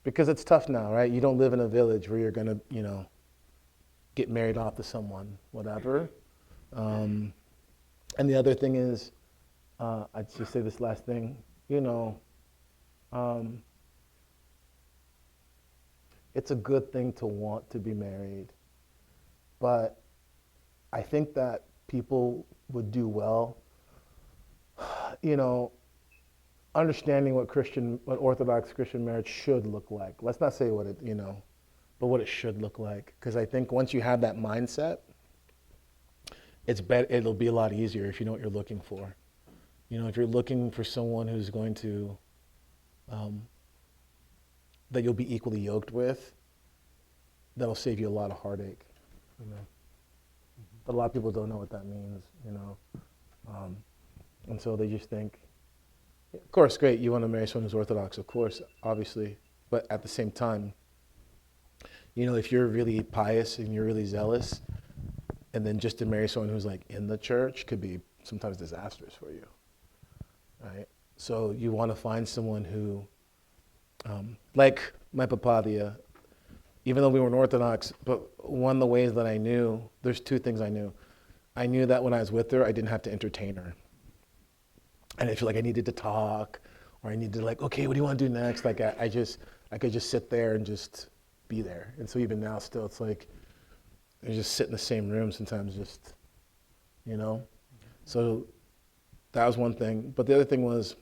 Because it's tough now, right? You don't live in a village where you're going to, get married off to someone, whatever. And the other thing is, I'd just say this last thing, it's a good thing to want to be married, but I think that people would do well, understanding what Orthodox Christian marriage should look like. Let's not say what it, but what it should look like. Because I think once you have that mindset, it'll be a lot easier if you know what you're looking for. If you're looking for someone who's going to, that you'll be equally yoked with, that'll save you a lot of heartache. But a lot of people don't know what that means, And so they just think, of course, great, you want to marry someone who's Orthodox, of course, obviously. But at the same time, if you're really pious and you're really zealous, and then just to marry someone who's like in the church could be sometimes disastrous for you, right? So you want to find someone who, like my papadia, even though we weren't Orthodox, but one of the ways that I knew, there's two things I knew. I knew that when I was with her, I didn't have to entertain her. I didn't feel like I needed to talk, or I needed to like, okay, what do you want to do next? Like I could just sit there and just be there. And so even now still, it's like, I just sit in the same room sometimes just, So that was one thing. But the other thing was,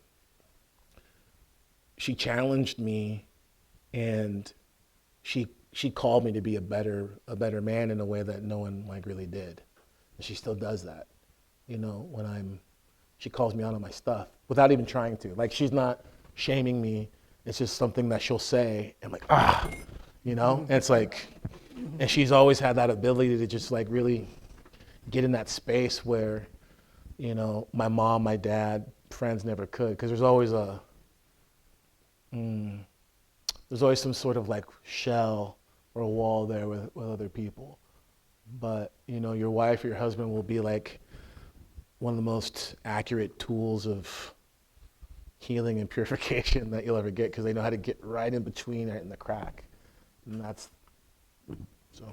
she challenged me, and she called me to be a better man in a way that no one like really did. And she still does that, when she calls me out on my stuff without even trying to. Like, she's not shaming me. It's just something that she'll say. I'm like, and it's like, and she's always had that ability to just like really get in that space where, my mom, my dad, friends never could. Because there's always some sort of like shell or a wall there with other people. But, your wife or your husband will be like one of the most accurate tools of healing and purification that you'll ever get, because they know how to get right in between, right in the crack. And that's, so.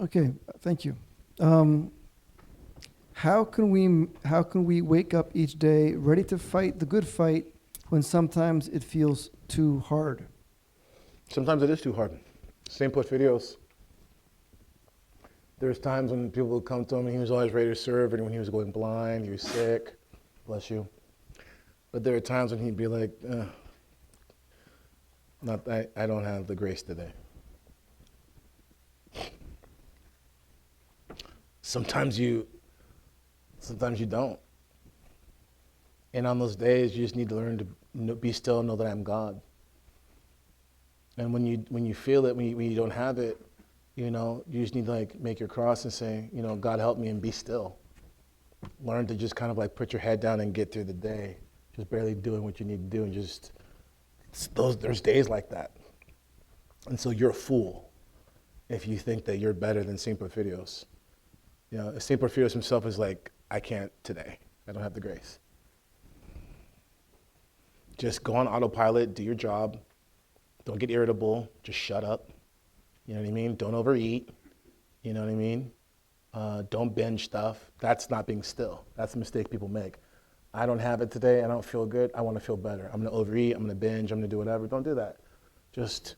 Okay, thank you. How can we wake up each day ready to fight the good fight when sometimes it feels too hard? Sometimes it is too hard. Same videos. There's times when people would come to him and he was always ready to serve, and when he was going blind, he was sick, bless you. But there are times when he'd be like, I don't have the grace today. Sometimes you don't. And on those days, you just need to learn to be still and know that I'm God. And when you feel it, when you don't have it, you just need to like make your cross and say, God help me, and be still. Learn to just kind of like put your head down and get through the day, just barely doing what you need to do, and just there's days like that. And so you're a fool if you think that you're better than St. Porphyrios. St. Porphyrios himself is like, I can't today. I don't have the grace. Just go on autopilot, do your job. Don't get irritable, just shut up. You know what I mean? Don't overeat. You know what I mean? Don't binge stuff. That's not being still. That's a mistake people make. I don't have it today. I don't feel good. I want to feel better. I'm going to overeat. I'm going to binge. I'm going to do whatever. Don't do that. Just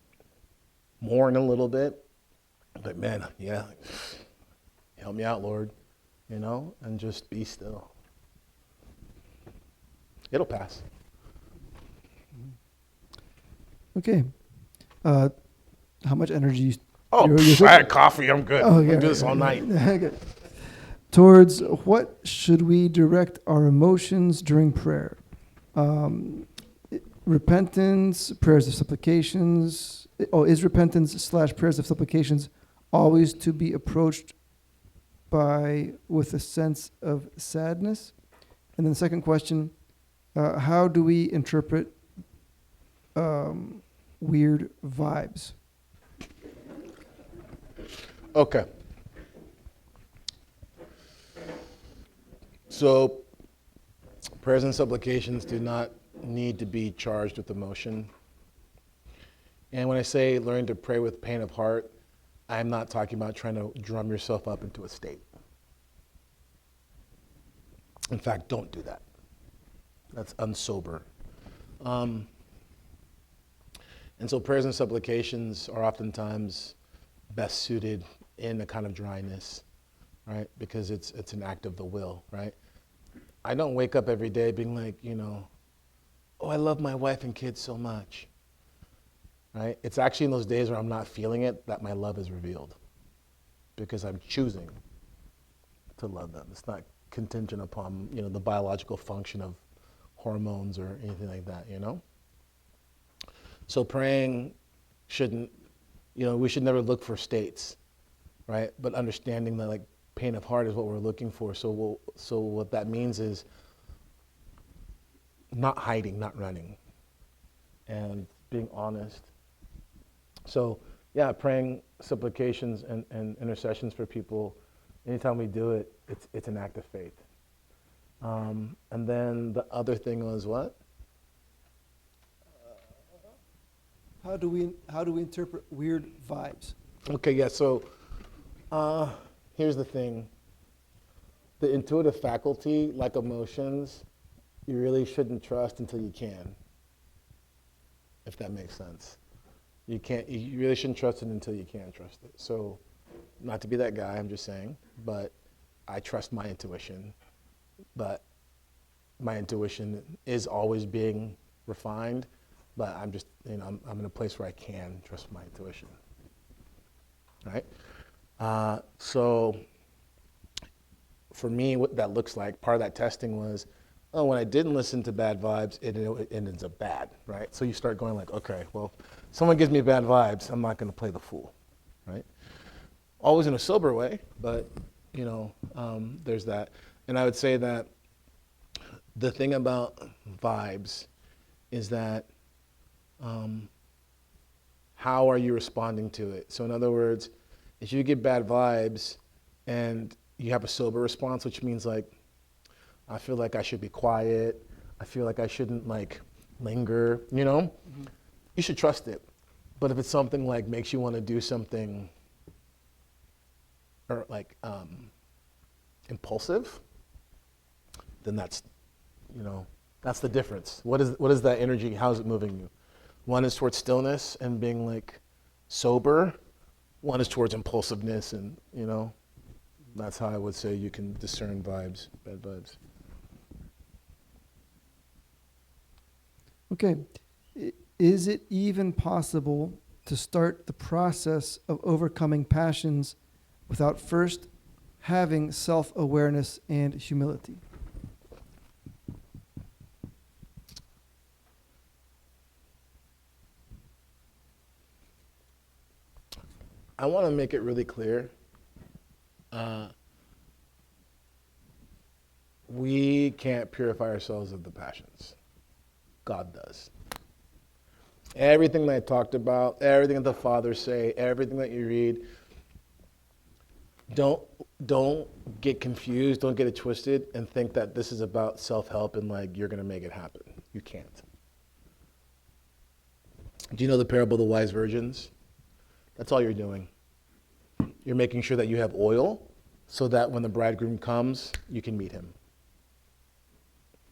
mourn a little bit. But man, yeah, help me out, Lord. And just be still. It'll pass. Okay. How much energy? I had coffee. I'm good. Oh, yeah, I'll do this all night. Okay. Towards what should we direct our emotions during prayer? Repentance, prayers of supplications. Is repentance / prayers of supplications always to be approached with a sense of sadness? And then the second question, how do we interpret weird vibes? Okay. So, prayers and supplications do not need to be charged with emotion. And when I say learn to pray with pain of heart, I'm not talking about trying to drum yourself up into a state. In fact, don't do that. That's unsober. And so prayers and supplications are oftentimes best suited in a kind of dryness, right? Because it's an act of the will, right? I don't wake up every day being like, I love my wife and kids so much, right? It's actually in those days where I'm not feeling it that my love is revealed, because I'm choosing to love them. It's not contingent upon, the biological function of hormones or anything like that, So praying shouldn't, we should never look for states, right? But understanding that, like, pain of heart is what we're looking for. So what that means is not hiding, not running, and being honest. So yeah, praying supplications and intercessions for people, anytime we do it, it's an act of faith. And then the other thing was what? How do we interpret weird vibes? Okay, yeah, so here's the thing. The intuitive faculty, like emotions, you really shouldn't trust until you can, if that makes sense. You really shouldn't trust it until you can trust it. So, not to be that guy, I'm just saying, but I trust my intuition, but my intuition is always being refined, but I'm just, I'm in a place where I can trust my intuition, right? So for me, what that looks like, part of that testing was, when I didn't listen to bad vibes, it ends up bad, right? So you start going like, okay, well, someone gives me bad vibes, I'm not going to play the fool, right? Always in a sober way, but, there's that. And I would say that the thing about vibes is that how are you responding to it? So in other words, if you get bad vibes and you have a sober response, which means like, I feel like I should be quiet, I feel like I shouldn't like linger, you should trust it. But if it's something like makes you want to do something or like impulsive, then that's the difference. What is that energy? How is it moving you? One is towards stillness and being like sober. One is towards impulsiveness, and that's how I would say you can discern vibes, bad vibes. Okay. Is it even possible to start the process of overcoming passions without first having self-awareness and humility? I want to make it really clear. We can't purify ourselves of the passions. God does. Everything that I talked about, everything that the fathers say, everything that you read, don't get confused, don't get it twisted, and think that this is about self-help and like you're going to make it happen. You can't. Do you know the parable of the wise virgins? That's all you're doing. You're making sure that you have oil so that when the bridegroom comes, you can meet him.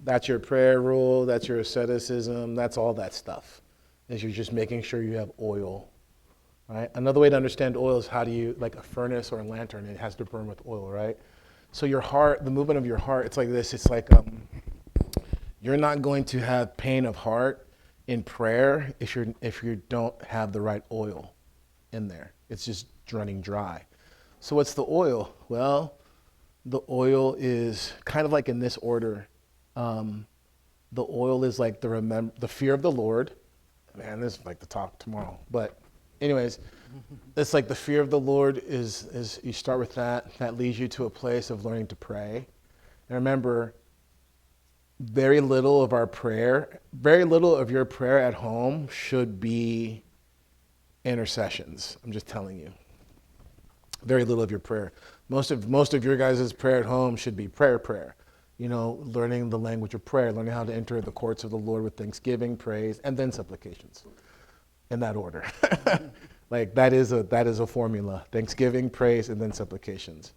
That's your prayer rule, that's your asceticism, that's all that stuff. Is you're just making sure you have oil, right? Another way to understand oil is how do you, like a furnace or a lantern, it has to burn with oil, right? So your heart, the movement of your heart, it's like this. It's like you're not going to have pain of heart in prayer if you don't have the right oil in there. It's just running dry. So what's the oil? Well, the oil is kind of like in this order. The oil is like the fear of the Lord. Man, this is like the talk tomorrow. But anyways, it's like the fear of the Lord is you start with that. That leads you to a place of learning to pray. And remember, very little of your prayer at home should be intercessions. I'm just telling you. Very little of your prayer. Most of your guys' prayer at home should be prayer. Learning the language of prayer, learning how to enter the courts of the Lord with thanksgiving, praise, and then supplications. In that order. Like that is a formula. Thanksgiving, praise, and then supplications.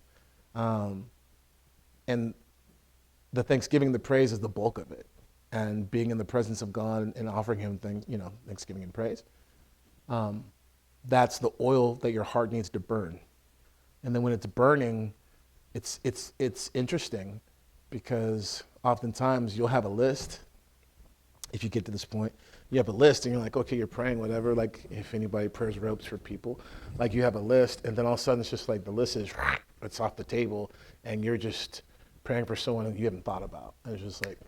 And the thanksgiving, the praise is the bulk of it. And being in the presence of God and offering him things, thanksgiving and praise. That's the oil that your heart needs to burn. And then when it's burning, it's interesting because oftentimes you'll have a list. If you get to this point, you have a list and you're like, okay, you're praying, whatever. Like if anybody prays ropes for people, like you have a list and then all of a sudden it's just like the list is, it's off the table and you're just praying for someone that you haven't thought about. And it's just like,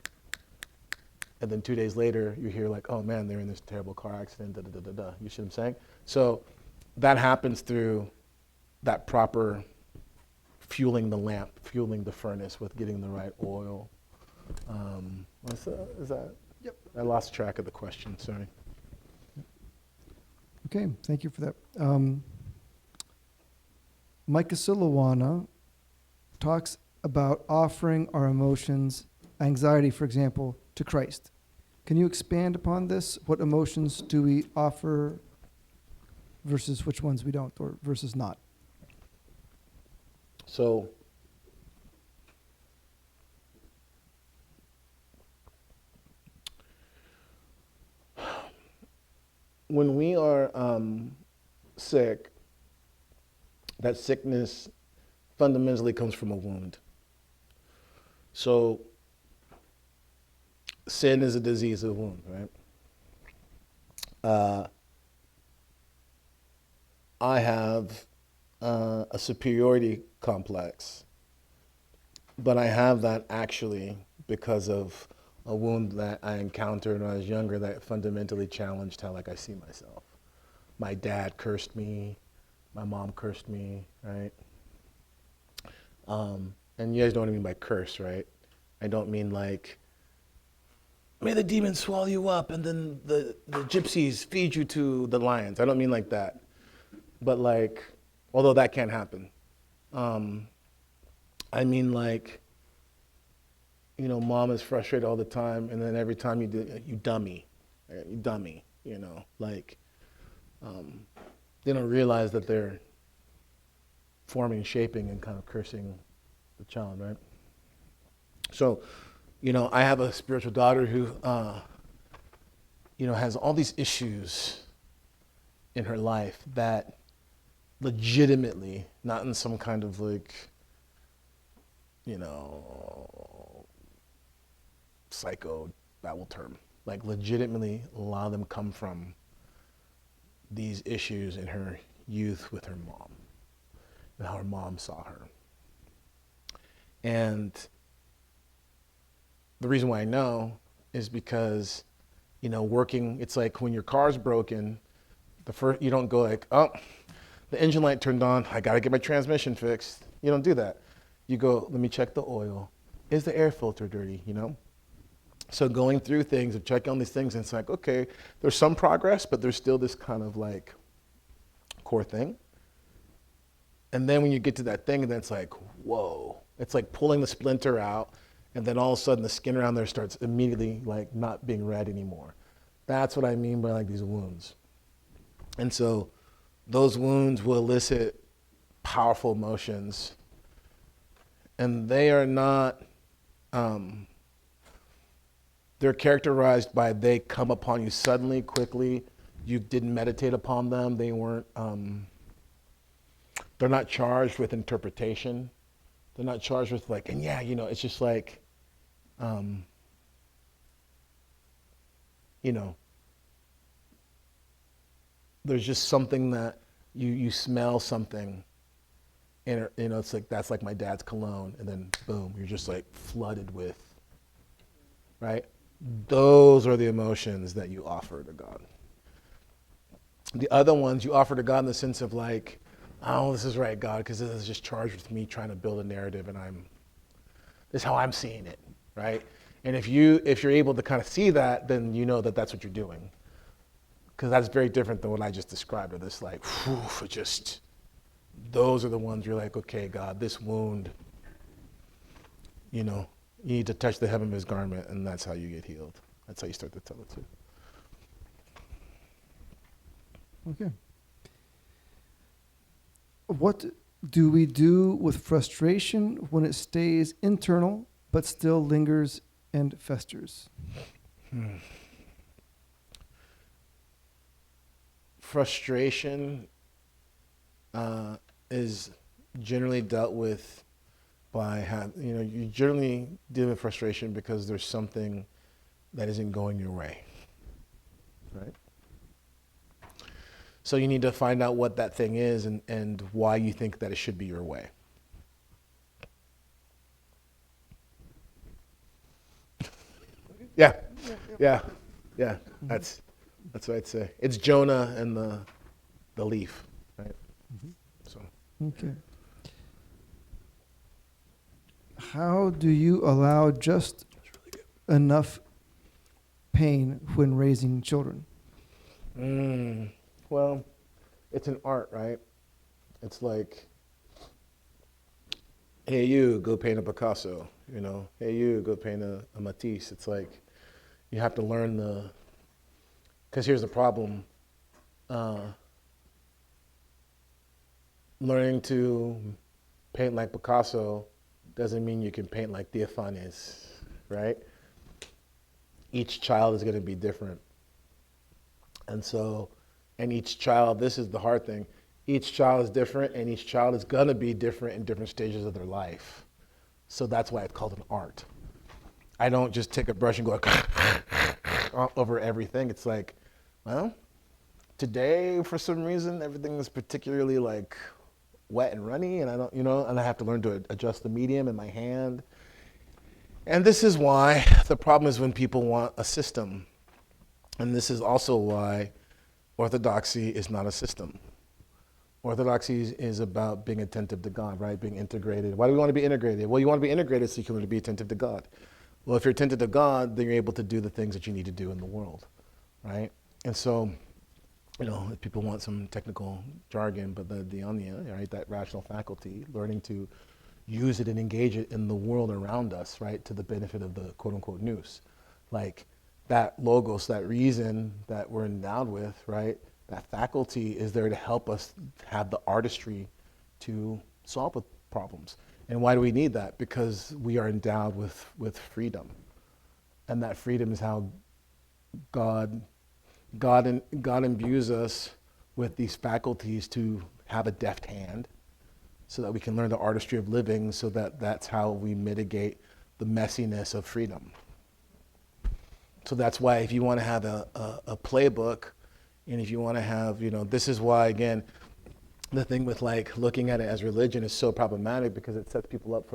and then 2 days later you hear like, oh man, they're in this terrible car accident, You see what I'm saying? So that happens through that proper fueling the lamp, fueling the furnace with getting the right oil. Is that? Yep. I lost track of the question, sorry. Okay, thank you for that. Micah Silawana talks about offering our emotions, anxiety, for example, to Christ. Can you expand upon this? What emotions do we offer versus which ones we don't, or versus not? So, when we are sick, that sickness fundamentally comes from a wound. So, sin is a disease of the wound, right? I have a superiority complex, but I have that actually because of a wound that I encountered when I was younger that fundamentally challenged how I see myself. My dad cursed me, my mom cursed me, right? And you guys know what I mean by curse, right? I don't mean may the demons swallow you up and then the gypsies feed you to the lions. I don't mean like that. But although that can happen. I mean mom is frustrated all the time, and then every time you do, you dummy, right? You dummy, they don't realize that they're forming, shaping, and kind of cursing the child, right? So, I have a spiritual daughter who, has all these issues in her life that legitimately, not in some kind of psycho babble term, legitimately a lot of them come from these issues in her youth with her mom and how her mom saw her. And the reason why I know is because, working, it's like when your car's broken, you don't go oh, the engine light turned on, I gotta get my transmission fixed. You don't do that. You go, let me check the oil. Is the air filter dirty, So going through things and checking on these things, and it's okay, there's some progress, but there's still this kind of core thing. And then when you get to that thing, and then it's whoa. It's like pulling the splinter out, and then all of a sudden the skin around there starts immediately not being red anymore. That's what I mean by these wounds. And so those wounds will elicit powerful emotions, and they are not, they're characterized by they come upon you suddenly, quickly. You didn't meditate upon them. They weren't, they're not charged with interpretation. They're not charged with it's just there's just something that you smell something, and it's that's my dad's cologne, and then boom, you're just flooded with, right? Those are the emotions that you offer to God. The other ones you offer to God in the sense of oh, this is right, God, because this is just charged with me trying to build a narrative, and this is how I'm seeing it, right? And if you're able to kind of see that, then you know that that's what you're doing. Because that's very different than what I just described, or this those are the ones you're okay, God, this wound, you need to touch the hem of his garment, and that's how you get healed. That's how you start to tell it too. Okay. What do we do with frustration when it stays internal but still lingers and festers? Frustration is generally dealt with by you generally deal with frustration because there's something that isn't going your way, right? So you need to find out what that thing is and why you think that it should be your way. Yeah. That's what I'd say. It's Jonah and the leaf, right? Mm-hmm. So. Okay. how do you allow just enough pain when raising children? Well, it's an art, right? It's like, hey, you, go paint a Picasso, you know? Hey, you, go paint a Matisse. It's like, you have to learn because here's the problem. Learning to paint like Picasso doesn't mean you can paint like Theophanes, right? Each child is going to be different. And each child, this is the hard thing, each child is different, and each child is going to be different in different stages of their life. So that's why it's called an art. I don't just take a brush and go over everything. It's like, well, today, for some reason, everything is particularly like wet and runny, and I don't, and I have to learn to adjust the medium in my hand. And this is why the problem is when people want a system. And this is also why orthodoxy is not a system. Orthodoxy is about being attentive to God, right? Being integrated. Why do we want to be integrated? Well, you want to be integrated so you can learn to be attentive to God. Well, if you're attentive to God, then you're able to do the things that you need to do in the world, right? And so, if people want some technical jargon, but the anya, right, that rational faculty, learning to use it and engage it in the world around us, right, to the benefit of the quote-unquote nous. Like that logos, that reason that we're endowed with, right, that faculty is there to help us have the artistry to solve with problems. And why do we need that? Because we are endowed with freedom. And that freedom is how God imbues us with these faculties to have a deft hand so that we can learn the artistry of living, so that that's how we mitigate the messiness of freedom. So that's why if you want to have a playbook, and if you want to have, this is why, again, the thing with like looking at it as religion is so problematic, because it sets people up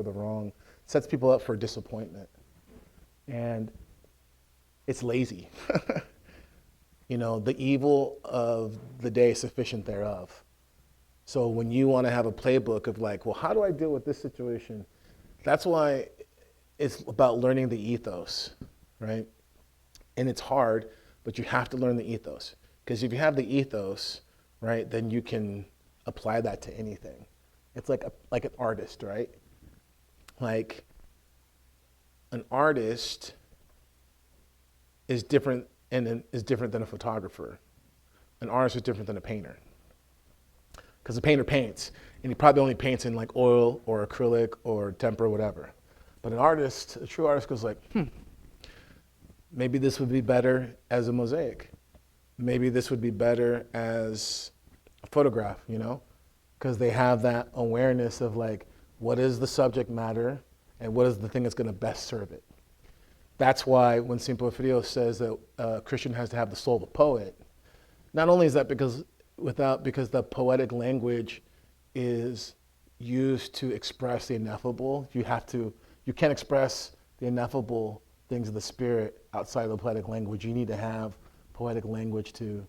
for disappointment. And it's lazy. The evil of the day is sufficient thereof. So when you want to have a playbook of like, well, how do I deal with this situation? That's why it's about learning the ethos, right? And it's hard, but you have to learn the ethos. Because if you have the ethos, right, then you can apply that to anything. It's like an artist, right? Like an artist is different than a photographer. An artist is different than a painter. Because a painter paints, and he probably only paints in like oil or acrylic or tempera or whatever. But a true artist goes like, maybe this would be better as a mosaic. Maybe this would be better as a photograph, because they have that awareness of like, what is the subject matter and what is the thing that's going to best serve it. That's why when St. Porphyrio says that a Christian has to have the soul of a poet, not only is that because the poetic language is used to express the ineffable, you can't express the ineffable things of the spirit outside of the poetic language. You need to have poetic language to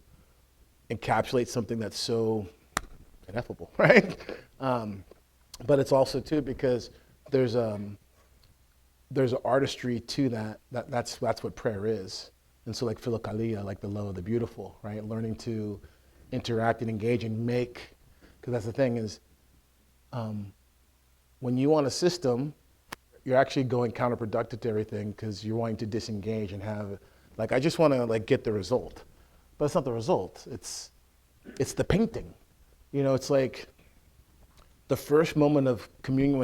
encapsulate something that's so ineffable, right? But it's also too because there's an artistry to that. That's what prayer is. And so like philokalia, like the love of the beautiful, right? Learning to interact and engage and make, because that's the thing is, when you want a system, you're actually going counterproductive to everything because you're wanting to disengage and have, like, I just want to like get the result, but it's not the result. It's the painting. It's like the first moment of communion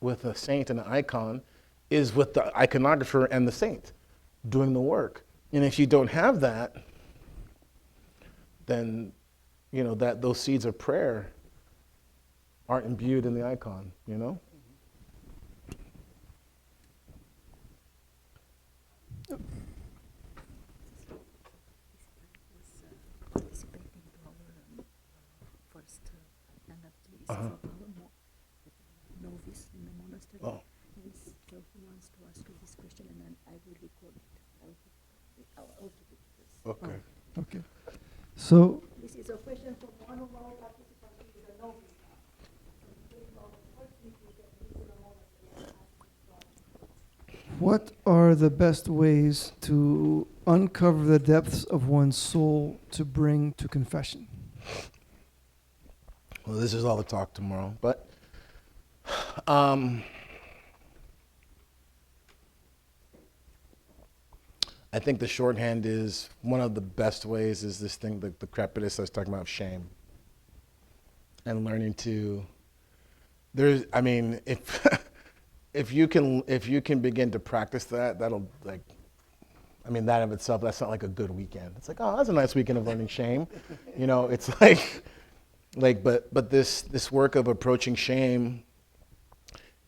with a saint and an icon is with the iconographer and the saint doing the work. And if you don't have that, then that those seeds of prayer aren't imbued in the icon. Participating to our first NFT is Uh-huh. from our novice in the monastery. Oh. And so he wants to ask you this question, and then I will record it. I'll keep it this. Okay. Okay. So, This is a question from one of our participants who is a novice. What are the best ways to uncover the depths of one's soul to bring to confession? Well, this is all the talk tomorrow, but I think the shorthand is one of the best ways is this thing, the crepitus I was talking about, of shame. And learning to, if if you can begin to practice that, that'll that of itself, that's not like a good weekend. It's like, oh, that's a nice weekend of learning shame. It's but this work of approaching shame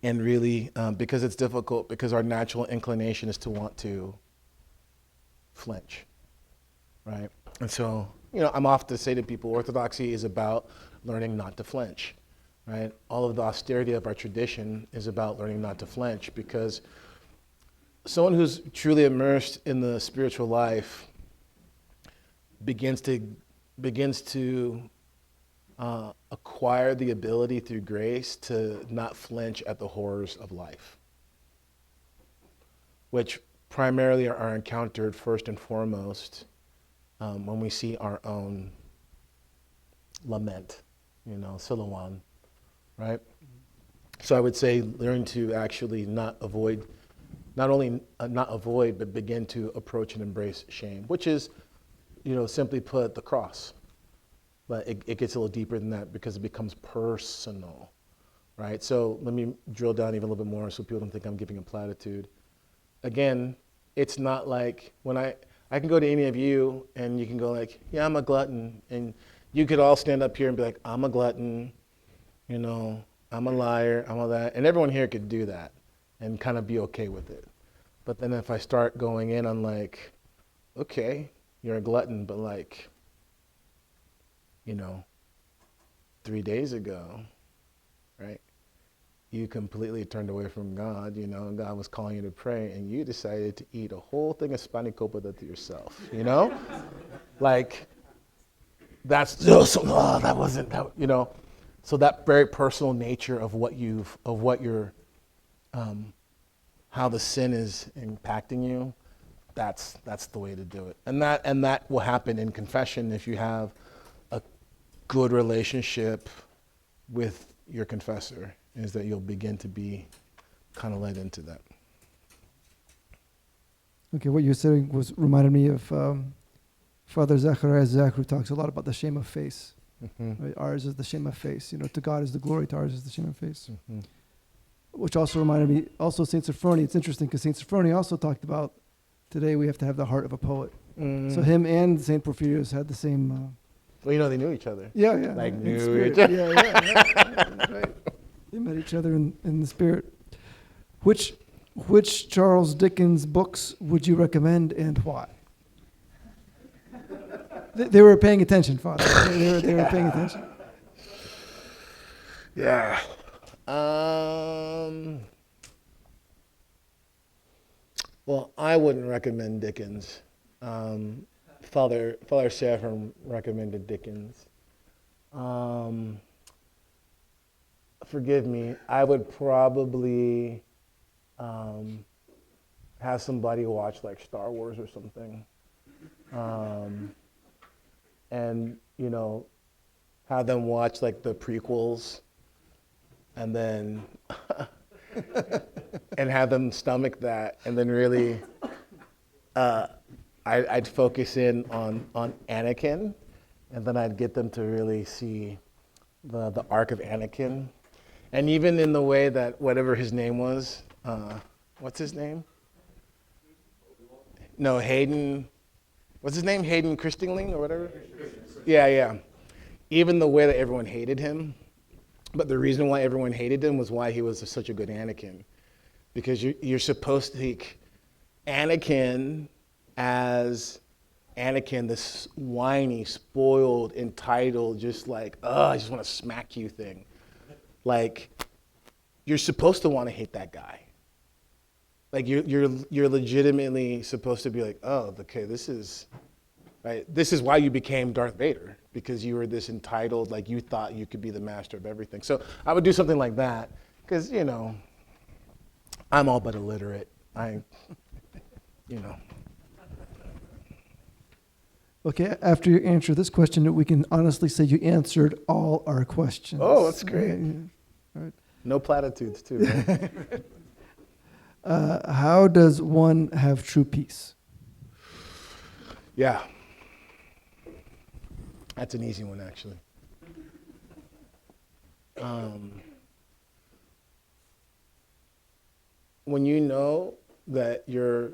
and really, because it's difficult, because our natural inclination is to want to flinch, right? And so, I'm oft to say to people, orthodoxy is about learning not to flinch, right? All of the austerity of our tradition is about learning not to flinch, because someone who's truly immersed in the spiritual life begins to acquire the ability through grace to not flinch at the horrors of life, which primarily are encountered first and foremost when we see our own lament, Silouan, right? So I would say learn to actually not only not avoid, but begin to approach and embrace shame, which is, simply put, the cross. But it gets a little deeper than that because it becomes personal, right? So let me drill down even a little bit more so people don't think I'm giving a platitude. Again, it's not like when I can go to any of you and you can go like, yeah, I'm a glutton. And you could all stand up here and be like, I'm a glutton, I'm a liar, I'm all that. And everyone here could do that and kind of be okay with it. But then if I start going in on like, okay, you're a glutton, but 3 days ago, right? You completely turned away from God, and God was calling you to pray, and you decided to eat a whole thing of spanakopita to yourself, that wasn't, So that very personal nature of how the sin is impacting you, that's the way to do it. And that will happen in confession if you have a good relationship with your confessor, is that you'll begin to be kind of led into that. Okay, what you're saying reminded me of Father Zacharias Zach, who talks a lot about the shame of face. Mm-hmm. Right? Ours is the shame of face. To God is the glory, to ours is the shame of face. Mm-hmm. Which also reminded me, also Saint Sophrony. It's interesting because Saint Sophrony also talked about today we have to have the heart of a poet. Mm. So him and Saint Porphyrios had the same. Well, they knew each other. Yeah. Knew each other. Yeah. Right. They met each other in the spirit. Which Charles Dickens books would you recommend and why? They were paying attention, Father. They were paying attention. Yeah. Well, I wouldn't recommend Dickens. Father Saffron recommended Dickens. Forgive me, I would probably have somebody watch like Star Wars or something. And, have them watch like the prequels and then and have them stomach that, and then really I'd focus in on Anakin, and then I'd get them to really see the arc of Anakin. And even in the way that whatever his name was, what's his name? No, Hayden. What's his name? Hayden Christenling or whatever? Yeah. Even the way that everyone hated him, but the reason why everyone hated him was why he was such a good Anakin. Because you're supposed to take Anakin as Anakin, this whiny, spoiled, entitled, just like, I just want to smack you thing. Like, you're supposed to want to hate that guy. Like, you're legitimately supposed to be like, okay, this is why you became Darth Vader, because you were this entitled, like you thought you could be the master of everything. So I would do something like that, because, I'm all but illiterate. you know. Okay, after you answer this question, we can honestly say you answered all our questions. Oh, that's great. All right. No platitudes, too, right? How does one have true peace? Yeah. That's an easy one, actually. When you know that you're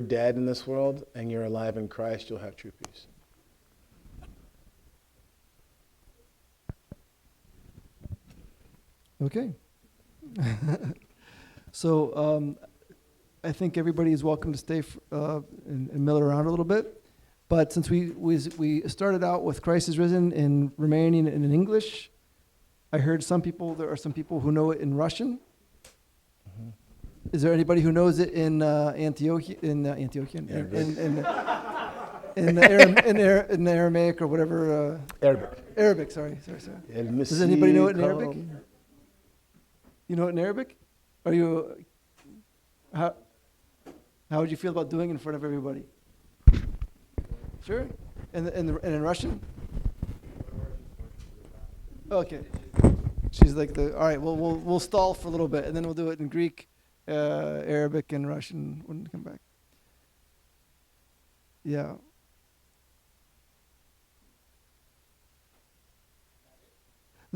dead in this world and you're alive in Christ, you'll have true peace. Okay. So I think everybody is welcome to stay and mill around a little bit. But since we started out with Christ is risen in Romanian and in English, I heard there are some people who know it in Russian. Mm-hmm. Is there anybody who knows it in Antiochian, in Aramaic or whatever? Arabic. Arabic, sorry. Does anybody know it in Arabic? Come. You know it in Arabic? Are you, how would you feel about doing it in front of everybody? Sure? And in Russian? Okay. She's like all right, well, we'll stall for a little bit, and then we'll do it in Greek, Arabic, and Russian when we come back. Yeah.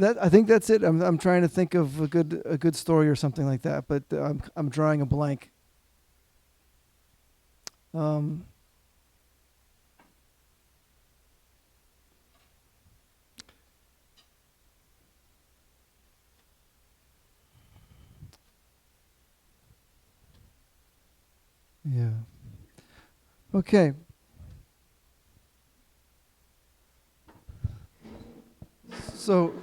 I think that's it. I'm trying to think of a good story or something like that, but I'm drawing a blank. Yeah. Okay. So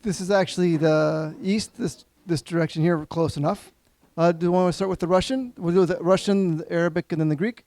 this is actually the east, this direction here, close enough. Do you want to start with the Russian? We'll do the Russian, the Arabic, and then the Greek.